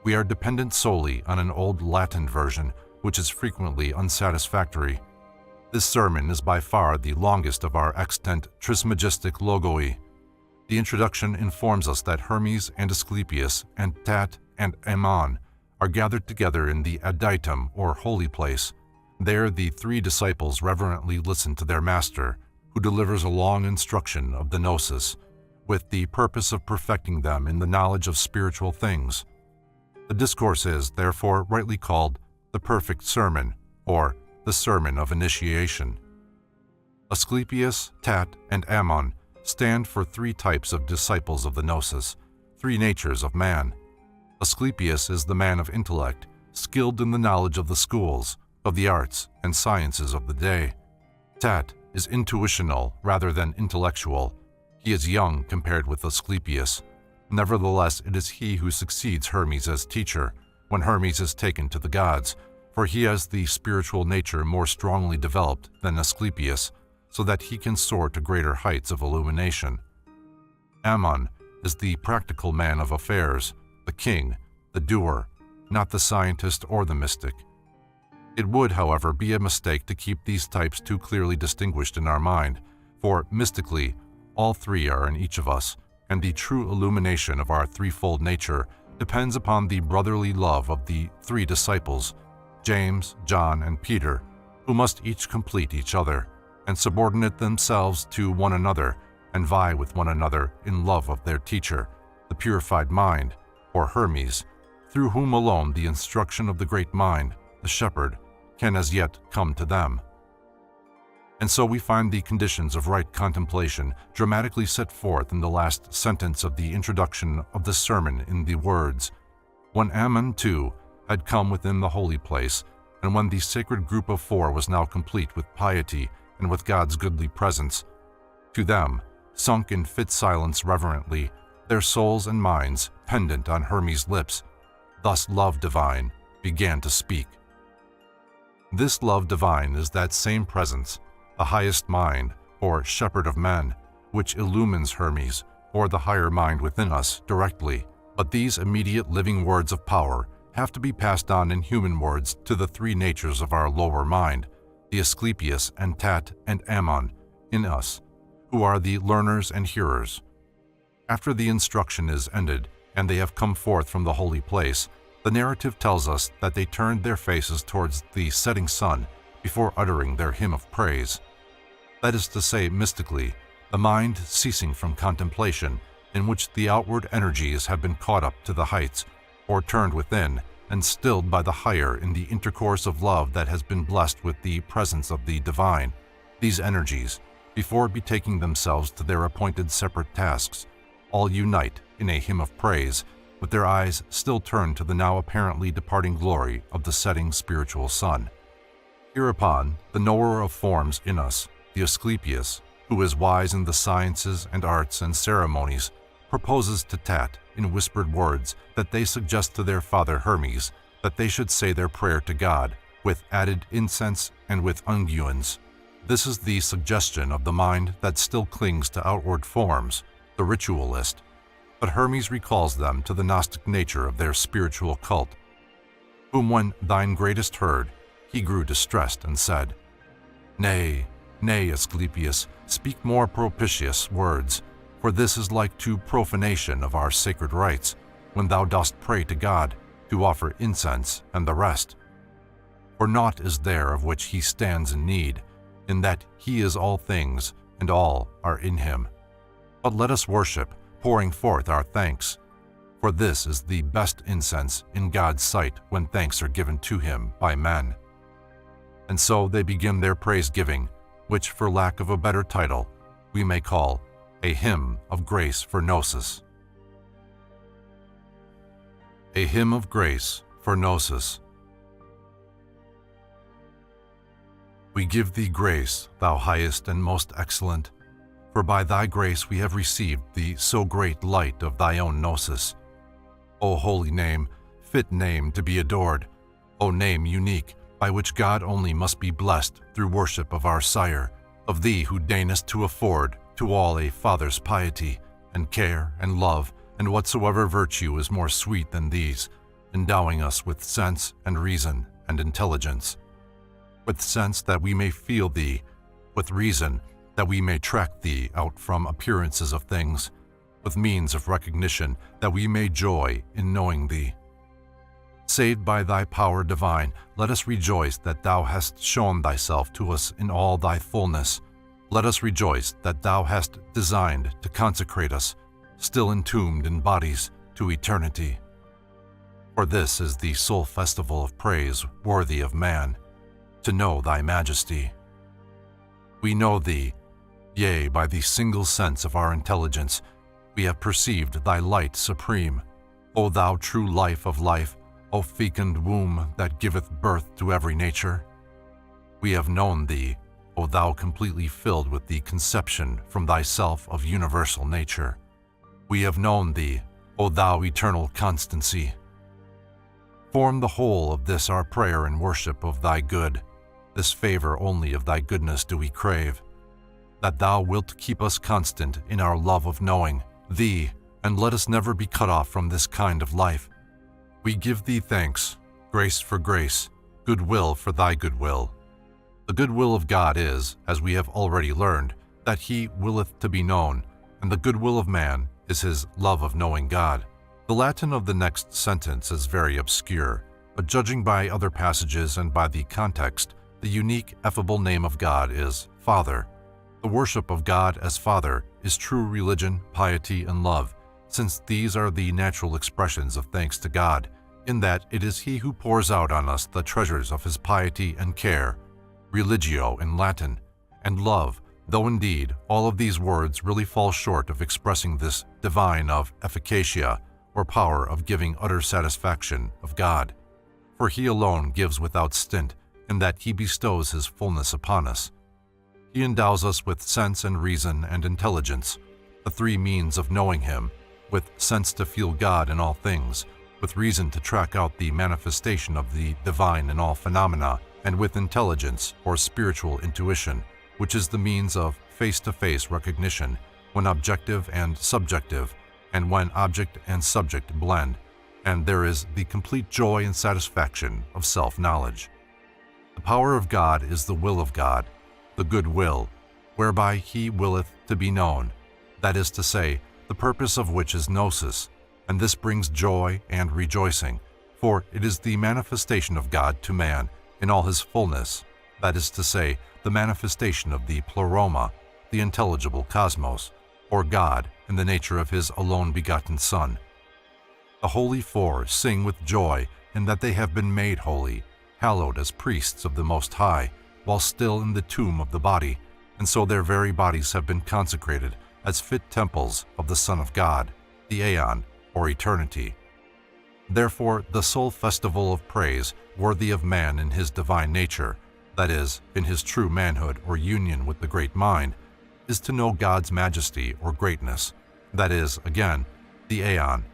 S1: We are dependent solely on an old Latin version, which is frequently unsatisfactory. This sermon is by far the longest of our extant Trismegistic logoi. The introduction informs us that Hermes and Asclepius and Tat and Ammon are gathered together in the Adytum, or holy place. There the three disciples reverently listen to their master, who delivers a long instruction of the Gnosis, with the purpose of perfecting them in the knowledge of spiritual things. The discourse is, therefore, rightly called the Perfect Sermon, or the Sermon of Initiation. Asclepius, Tat, and Ammon stand for three types of disciples of the Gnosis, three natures of man. Asclepius is the man of intellect, skilled in the knowledge of the schools, of the arts and sciences of the day. Tat is intuitional rather than intellectual. He is young compared with Asclepius. Nevertheless, it is he who succeeds Hermes as teacher when Hermes is taken to the gods, for he has the spiritual nature more strongly developed than Asclepius, so that he can soar to greater heights of illumination. Ammon is the practical man of affairs, the king, the doer, not the scientist or the mystic. It would, however, be a mistake to keep these types too clearly distinguished in our mind, for mystically, all three are in each of us, and the true illumination of our threefold nature depends upon the brotherly love of the three disciples, James, John, and Peter, who must each complete each other, and subordinate themselves to one another, and vie with one another in love of their teacher, the purified mind, or Hermes, through whom alone the instruction of the great mind, the shepherd, can as yet come to them. And so we find the conditions of right contemplation dramatically set forth in the last sentence of the introduction of the sermon in the words, "When Ammon, too, had come within the holy place, and when the sacred group of four was now complete with piety and with God's goodly presence, to them, sunk in fit silence reverently, their souls and minds pendant on Hermes' lips, thus love divine began to speak." This love divine is that same presence, the highest mind, or shepherd of men, which illumines Hermes, or the higher mind within us, directly. But these immediate living words of power have to be passed on in human words to the three natures of our lower mind, the Asclepius and Tat and Ammon, in us, who are the learners and hearers. After the instruction is ended, and they have come forth from the holy place, the narrative tells us that they turned their faces towards the setting sun before uttering their hymn of praise. That is to say, mystically, the mind ceasing from contemplation, in which the outward energies have been caught up to the heights, or turned within, and stilled by the higher in the intercourse of love that has been blessed with the presence of the divine. These energies, before betaking themselves to their appointed separate tasks, all unite in a hymn of praise, with their eyes still turned to the now apparently departing glory of the setting spiritual sun. Hereupon, the knower of forms in us, the Asclepius, who is wise in the sciences and arts and ceremonies, proposes to Tat in whispered words that they suggest to their father Hermes that they should say their prayer to God with added incense and with unguents. This is the suggestion of the mind that still clings to outward forms, the ritualist, but Hermes recalls them to the Gnostic nature of their spiritual cult, whom when thine greatest heard, he grew distressed and said, "Nay, nay, Asclepius, speak more propitious words, for this is like to profanation of our sacred rites, when thou dost pray to God, to offer incense and the rest. For naught is there of which he stands in need, in that he is all things, and all are in him. But let us worship, pouring forth our thanks, for this is the best incense in God's sight when thanks are given to him by men." And so they begin their praise-giving, which, for lack of a better title, we may call a hymn of grace for Gnosis. A hymn of grace for Gnosis. We give thee grace, thou highest and most excellent, for by thy grace we have received the so great light of thy own Gnosis. O holy name, fit name to be adored, O name unique, by which God only must be blessed through worship of our Sire, of thee who deignest to afford to all a father's piety, and care, and love, and whatsoever virtue is more sweet than these, endowing us with sense, and reason, and intelligence. With sense that we may feel thee, with reason that we may track thee out from appearances of things, with means of recognition that we may joy in knowing thee. Saved by thy power divine, let us rejoice that thou hast shown thyself to us in all thy fullness. Let us rejoice that thou hast designed to consecrate us, still entombed in bodies, to eternity. For this is the sole festival of praise worthy of man, to know thy majesty. We know thee, yea, by the single sense of our intelligence, we have perceived thy light supreme, O thou true life of life, O fecund womb that giveth birth to every nature. We have known thee, O thou completely filled with the conception from thyself of universal nature. We have known thee, O thou eternal constancy. Form the whole of this our prayer and worship of thy good. This favor only of thy goodness do we crave, that thou wilt keep us constant in our love of knowing thee, and let us never be cut off from this kind of life. We give thee thanks, grace for grace, goodwill for thy goodwill. The goodwill of God is, as we have already learned, that he willeth to be known, and the goodwill of man is his love of knowing God. The Latin of the next sentence is very obscure, but judging by other passages and by the context, the unique, effable name of God is Father. The worship of God as Father is true religion, piety, and love, since these are the natural expressions of thanks to God, in that it is he who pours out on us the treasures of his piety and care, religio in Latin, and love, though indeed all of these words really fall short of expressing this divine of efficacia, or power of giving utter satisfaction of God. For he alone gives without stint, in that he bestows his fullness upon us. He endows us with sense and reason and intelligence, the three means of knowing him, with sense to feel God in all things, with reason to track out the manifestation of the divine in all phenomena, and with intelligence or spiritual intuition, which is the means of face-to-face recognition when objective and subjective, and when object and subject blend, and there is the complete joy and satisfaction of self-knowledge. The power of God is the will of God, the good will, whereby he willeth to be known, that is to say, the purpose of which is Gnosis, and this brings joy and rejoicing, for it is the manifestation of God to man in all his fullness, that is to say, the manifestation of the pleroma, the intelligible cosmos, or God in the nature of his alone begotten Son. The holy four sing with joy in that they have been made holy, hallowed as priests of the Most High, while still in the tomb of the body, and so their very bodies have been consecrated as fit temples of the Son of God, the Aeon, or eternity. Therefore, the sole festival of praise worthy of man in his divine nature, that is, in his true manhood or union with the great mind, is to know God's majesty or greatness, that is, again, the Aeon.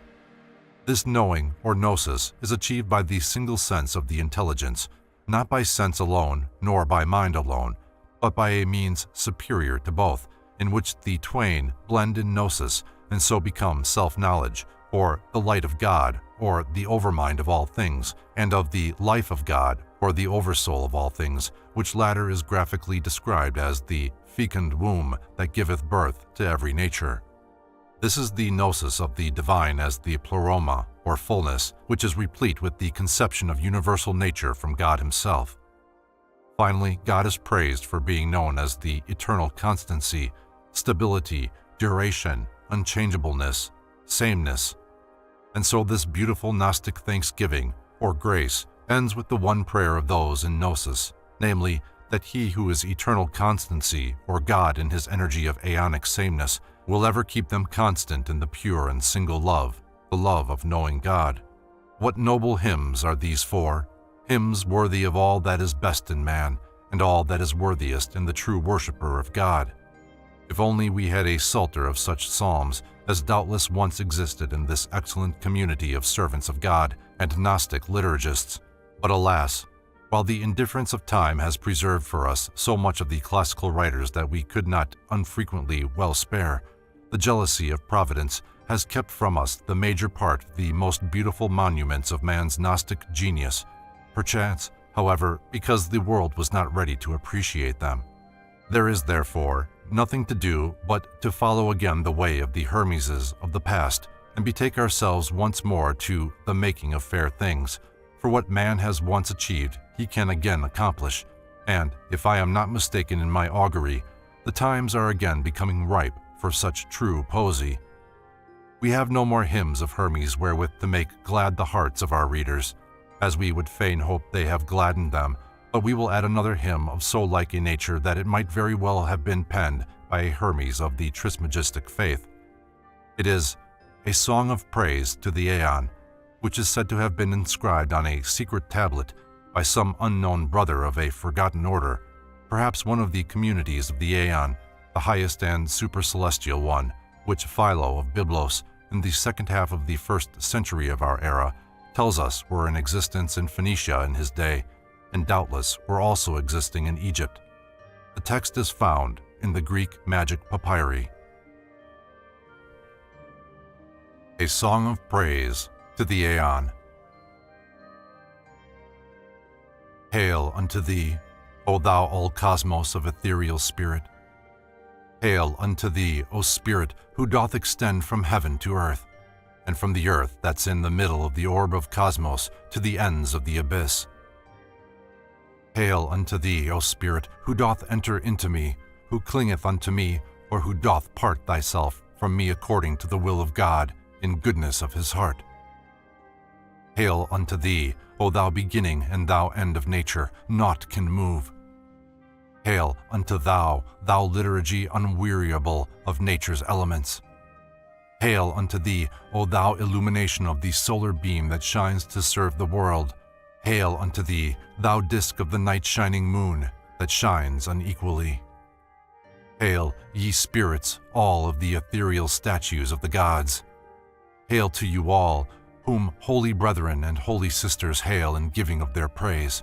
S1: This knowing, or gnosis, is achieved by the single sense of the intelligence, not by sense alone, nor by mind alone, but by a means superior to both, in which the twain blend in gnosis and so become self-knowledge, or the light of God, or the overmind of all things, and of the life of God, or the oversoul of all things, which latter is graphically described as the fecund womb that giveth birth to every nature. This is the gnosis of the divine as the pleroma, or fullness, which is replete with the conception of universal nature from God himself. Finally, God is praised for being known as the eternal constancy, stability, duration, unchangeableness, sameness. And so this beautiful Gnostic thanksgiving, or grace, ends with the one prayer of those in Gnosis, namely, that he who is eternal constancy, or God in his energy of aeonic sameness, will ever keep them constant in the pure and single love, the love of knowing God. What noble hymns are these four, hymns worthy of all that is best in man, and all that is worthiest in the true worshipper of God. If only we had a psalter of such psalms, as doubtless once existed in this excellent community of servants of God and Gnostic liturgists. But alas, while the indifference of time has preserved for us so much of the classical writers that we could not unfrequently well spare, the jealousy of Providence has kept from us the major part, the most beautiful monuments of man's Gnostic genius, perchance, however, because the world was not ready to appreciate them. There is, therefore, nothing to do but to follow again the way of the Hermeses of the past and betake ourselves once more to the making of fair things, for what man has once achieved he can again accomplish, and, if I am not mistaken in my augury, the times are again becoming ripe for such true poesy. We have no more hymns of Hermes wherewith to make glad the hearts of our readers, as we would fain hope they have gladdened them, but we will add another hymn of so like a nature that it might very well have been penned by a Hermes of the Trismegistic faith. It is a song of praise to the Aeon, which is said to have been inscribed on a secret tablet by some unknown brother of a forgotten order, perhaps one of the communities of the Aeon, the highest and supercelestial one, which Philo of Byblos, in the second half of the 1st century of our era, tells us were in existence in Phoenicia in his day, and doubtless were also existing in Egypt. The text is found in the Greek magic papyri. A Song of Praise to the Aeon. Hail unto thee, O thou all-cosmos of ethereal spirit. Hail unto thee, O Spirit, who doth extend from heaven to earth, and from the earth that's in the middle of the orb of cosmos to the ends of the abyss. Hail unto thee, O Spirit, who doth enter into me, who clingeth unto me, or who doth part thyself from me according to the will of God, in goodness of his heart. Hail unto thee, O thou beginning and thou end of nature, naught can move. Hail unto thou, thou liturgy unweariable of nature's elements. Hail unto thee, O thou illumination of the solar beam that shines to serve the world. Hail unto thee, thou disk of the night-shining moon that shines unequally. Hail, ye spirits, all of the ethereal statues of the gods. Hail to you all, whom holy brethren and holy sisters hail in giving of their praise.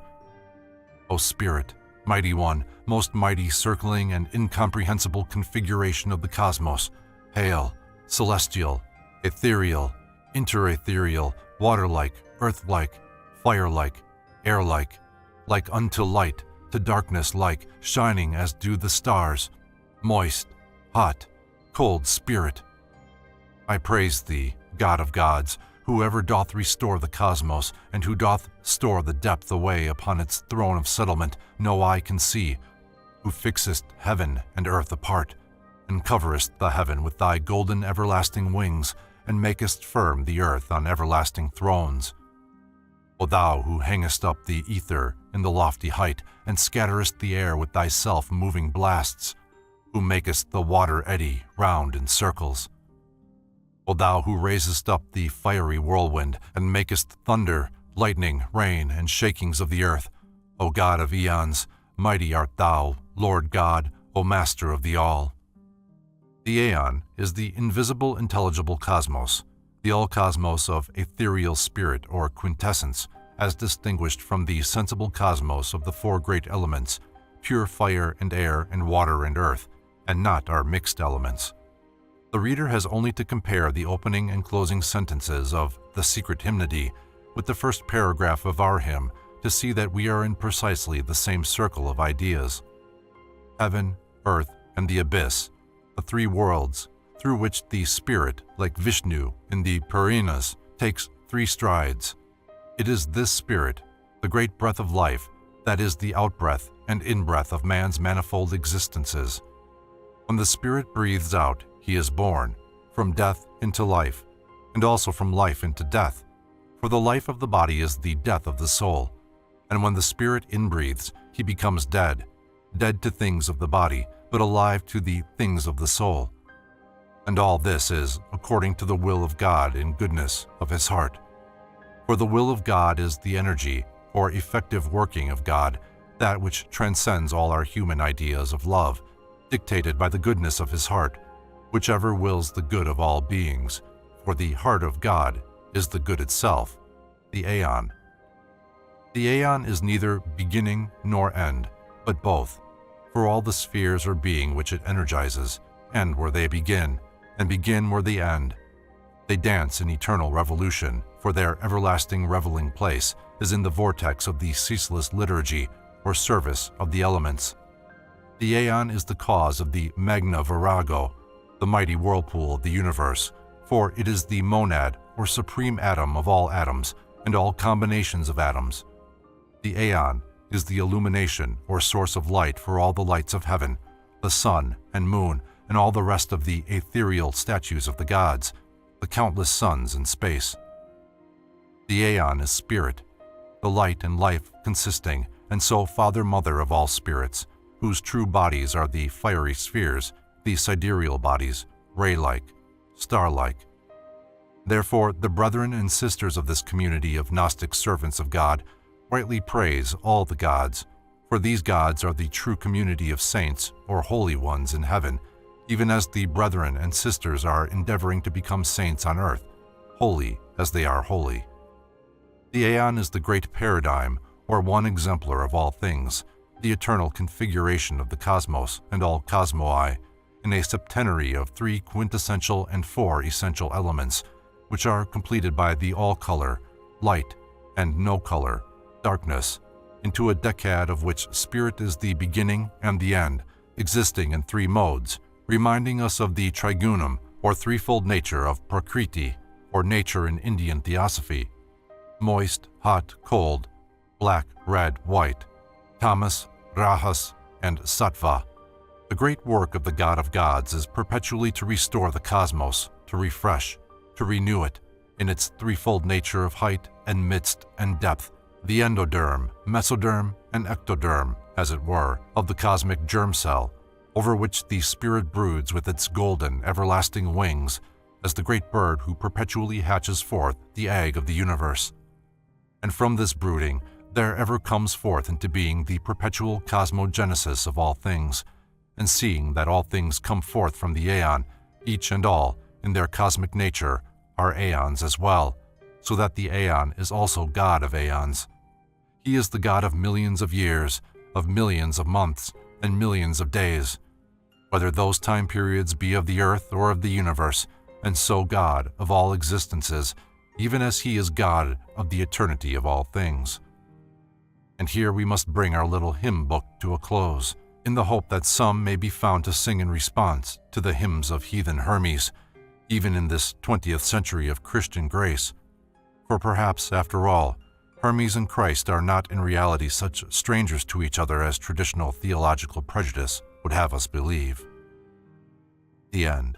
S1: O Spirit, mighty one, most mighty circling and incomprehensible configuration of the cosmos, hail, celestial, ethereal, interethereal, water-like, earth-like, fire-like, air-like, like unto light, to darkness-like, shining as do the stars, moist, hot, cold Spirit. I praise thee, God of gods, whoever doth restore the cosmos, and who doth store the depth away upon its throne of settlement no eye can see, who fixest heaven and earth apart, and coverest the heaven with thy golden everlasting wings, and makest firm the earth on everlasting thrones. O thou who hangest up the ether in the lofty height, and scatterest the air with thy self-moving blasts, who makest the water eddy round in circles. O thou who raisest up the fiery whirlwind, and makest thunder, lightning, rain, and shakings of the earth, O God of eons, mighty art thou, Lord God, O Master of the all. The aeon is the invisible intelligible cosmos, the all-cosmos of ethereal spirit or quintessence, as distinguished from the sensible cosmos of the four great elements, pure fire and air and water and earth, and not our mixed elements. The reader has only to compare the opening and closing sentences of The Secret Hymnody with the first paragraph of our hymn to see that we are in precisely the same circle of ideas. Heaven, earth, and the abyss, the three worlds, through which the spirit, like Vishnu in the Puranas, takes 3 strides. It is this spirit, the great breath of life, that is the outbreath and inbreath of man's manifold existences. When the spirit breathes out, he is born, from death into life, and also from life into death, for the life of the body is the death of the soul, and when the spirit inbreathes, he becomes dead, dead to things of the body, but alive to the things of the soul. And all this is according to the will of God in goodness of his heart. For the will of God is the energy, or effective working of God, that which transcends all our human ideas of love, dictated by the goodness of his heart, whichever wills the good of all beings, for the heart of God is the good itself, the aeon. The aeon is neither beginning nor end, but both, for all the spheres or being which it energizes, end where they begin, and begin where they end. They dance in eternal revolution, for their everlasting reveling place is in the vortex of the ceaseless liturgy or service of the elements. The aeon is the cause of the magna virago, the mighty whirlpool of the universe, for it is the monad or supreme atom of all atoms and all combinations of atoms. The aeon is the illumination or source of light for all the lights of heaven, the sun and moon, and all the rest of the ethereal statues of the gods, the countless suns in space. The aeon is spirit, the light and life consisting, and so father-mother of all spirits, whose true bodies are the fiery spheres, the sidereal bodies, ray-like, star-like. Therefore, the brethren and sisters of this community of Gnostic servants of God rightly praise all the gods, for these gods are the true community of saints or holy ones in heaven, even as the brethren and sisters are endeavoring to become saints on earth, holy as they are holy. The aeon is the great paradigm, or one exemplar of all things, the eternal configuration of the cosmos and all cosmoi, in a septenary of 3 quintessential and 4 essential elements, which are completed by the all-color, light, and no-color, darkness, into a decad of which spirit is the beginning and the end, existing in 3 modes, reminding us of the trigunum, or threefold nature of Prakriti, or nature in Indian theosophy: moist, hot, cold, black, red, white, tamas, rajas, and sattva. The great work of the God of gods is perpetually to restore the cosmos, to refresh, to renew it, in its threefold nature of height, and midst and depth, the endoderm, mesoderm, and ectoderm, as it were, of the cosmic germ cell, over which the spirit broods with its golden, everlasting wings, as the great bird who perpetually hatches forth the egg of the universe. And from this brooding there ever comes forth into being the perpetual cosmogenesis of all things, and seeing that all things come forth from the aeon, each and all, in their cosmic nature, are aeons as well, so that the aeon is also God of aeons. He is the God of millions of years, of millions of months, and millions of days, whether those time periods be of the earth or of the universe, and so God of all existences, even as he is God of the eternity of all things. And here we must bring our little hymn book to a close, in the hope that some may be found to sing in response to the hymns of heathen Hermes, even in this 20th century of Christian grace. For perhaps, after all, Hermes and Christ are not in reality such strangers to each other as traditional theological prejudice would have us believe. The end.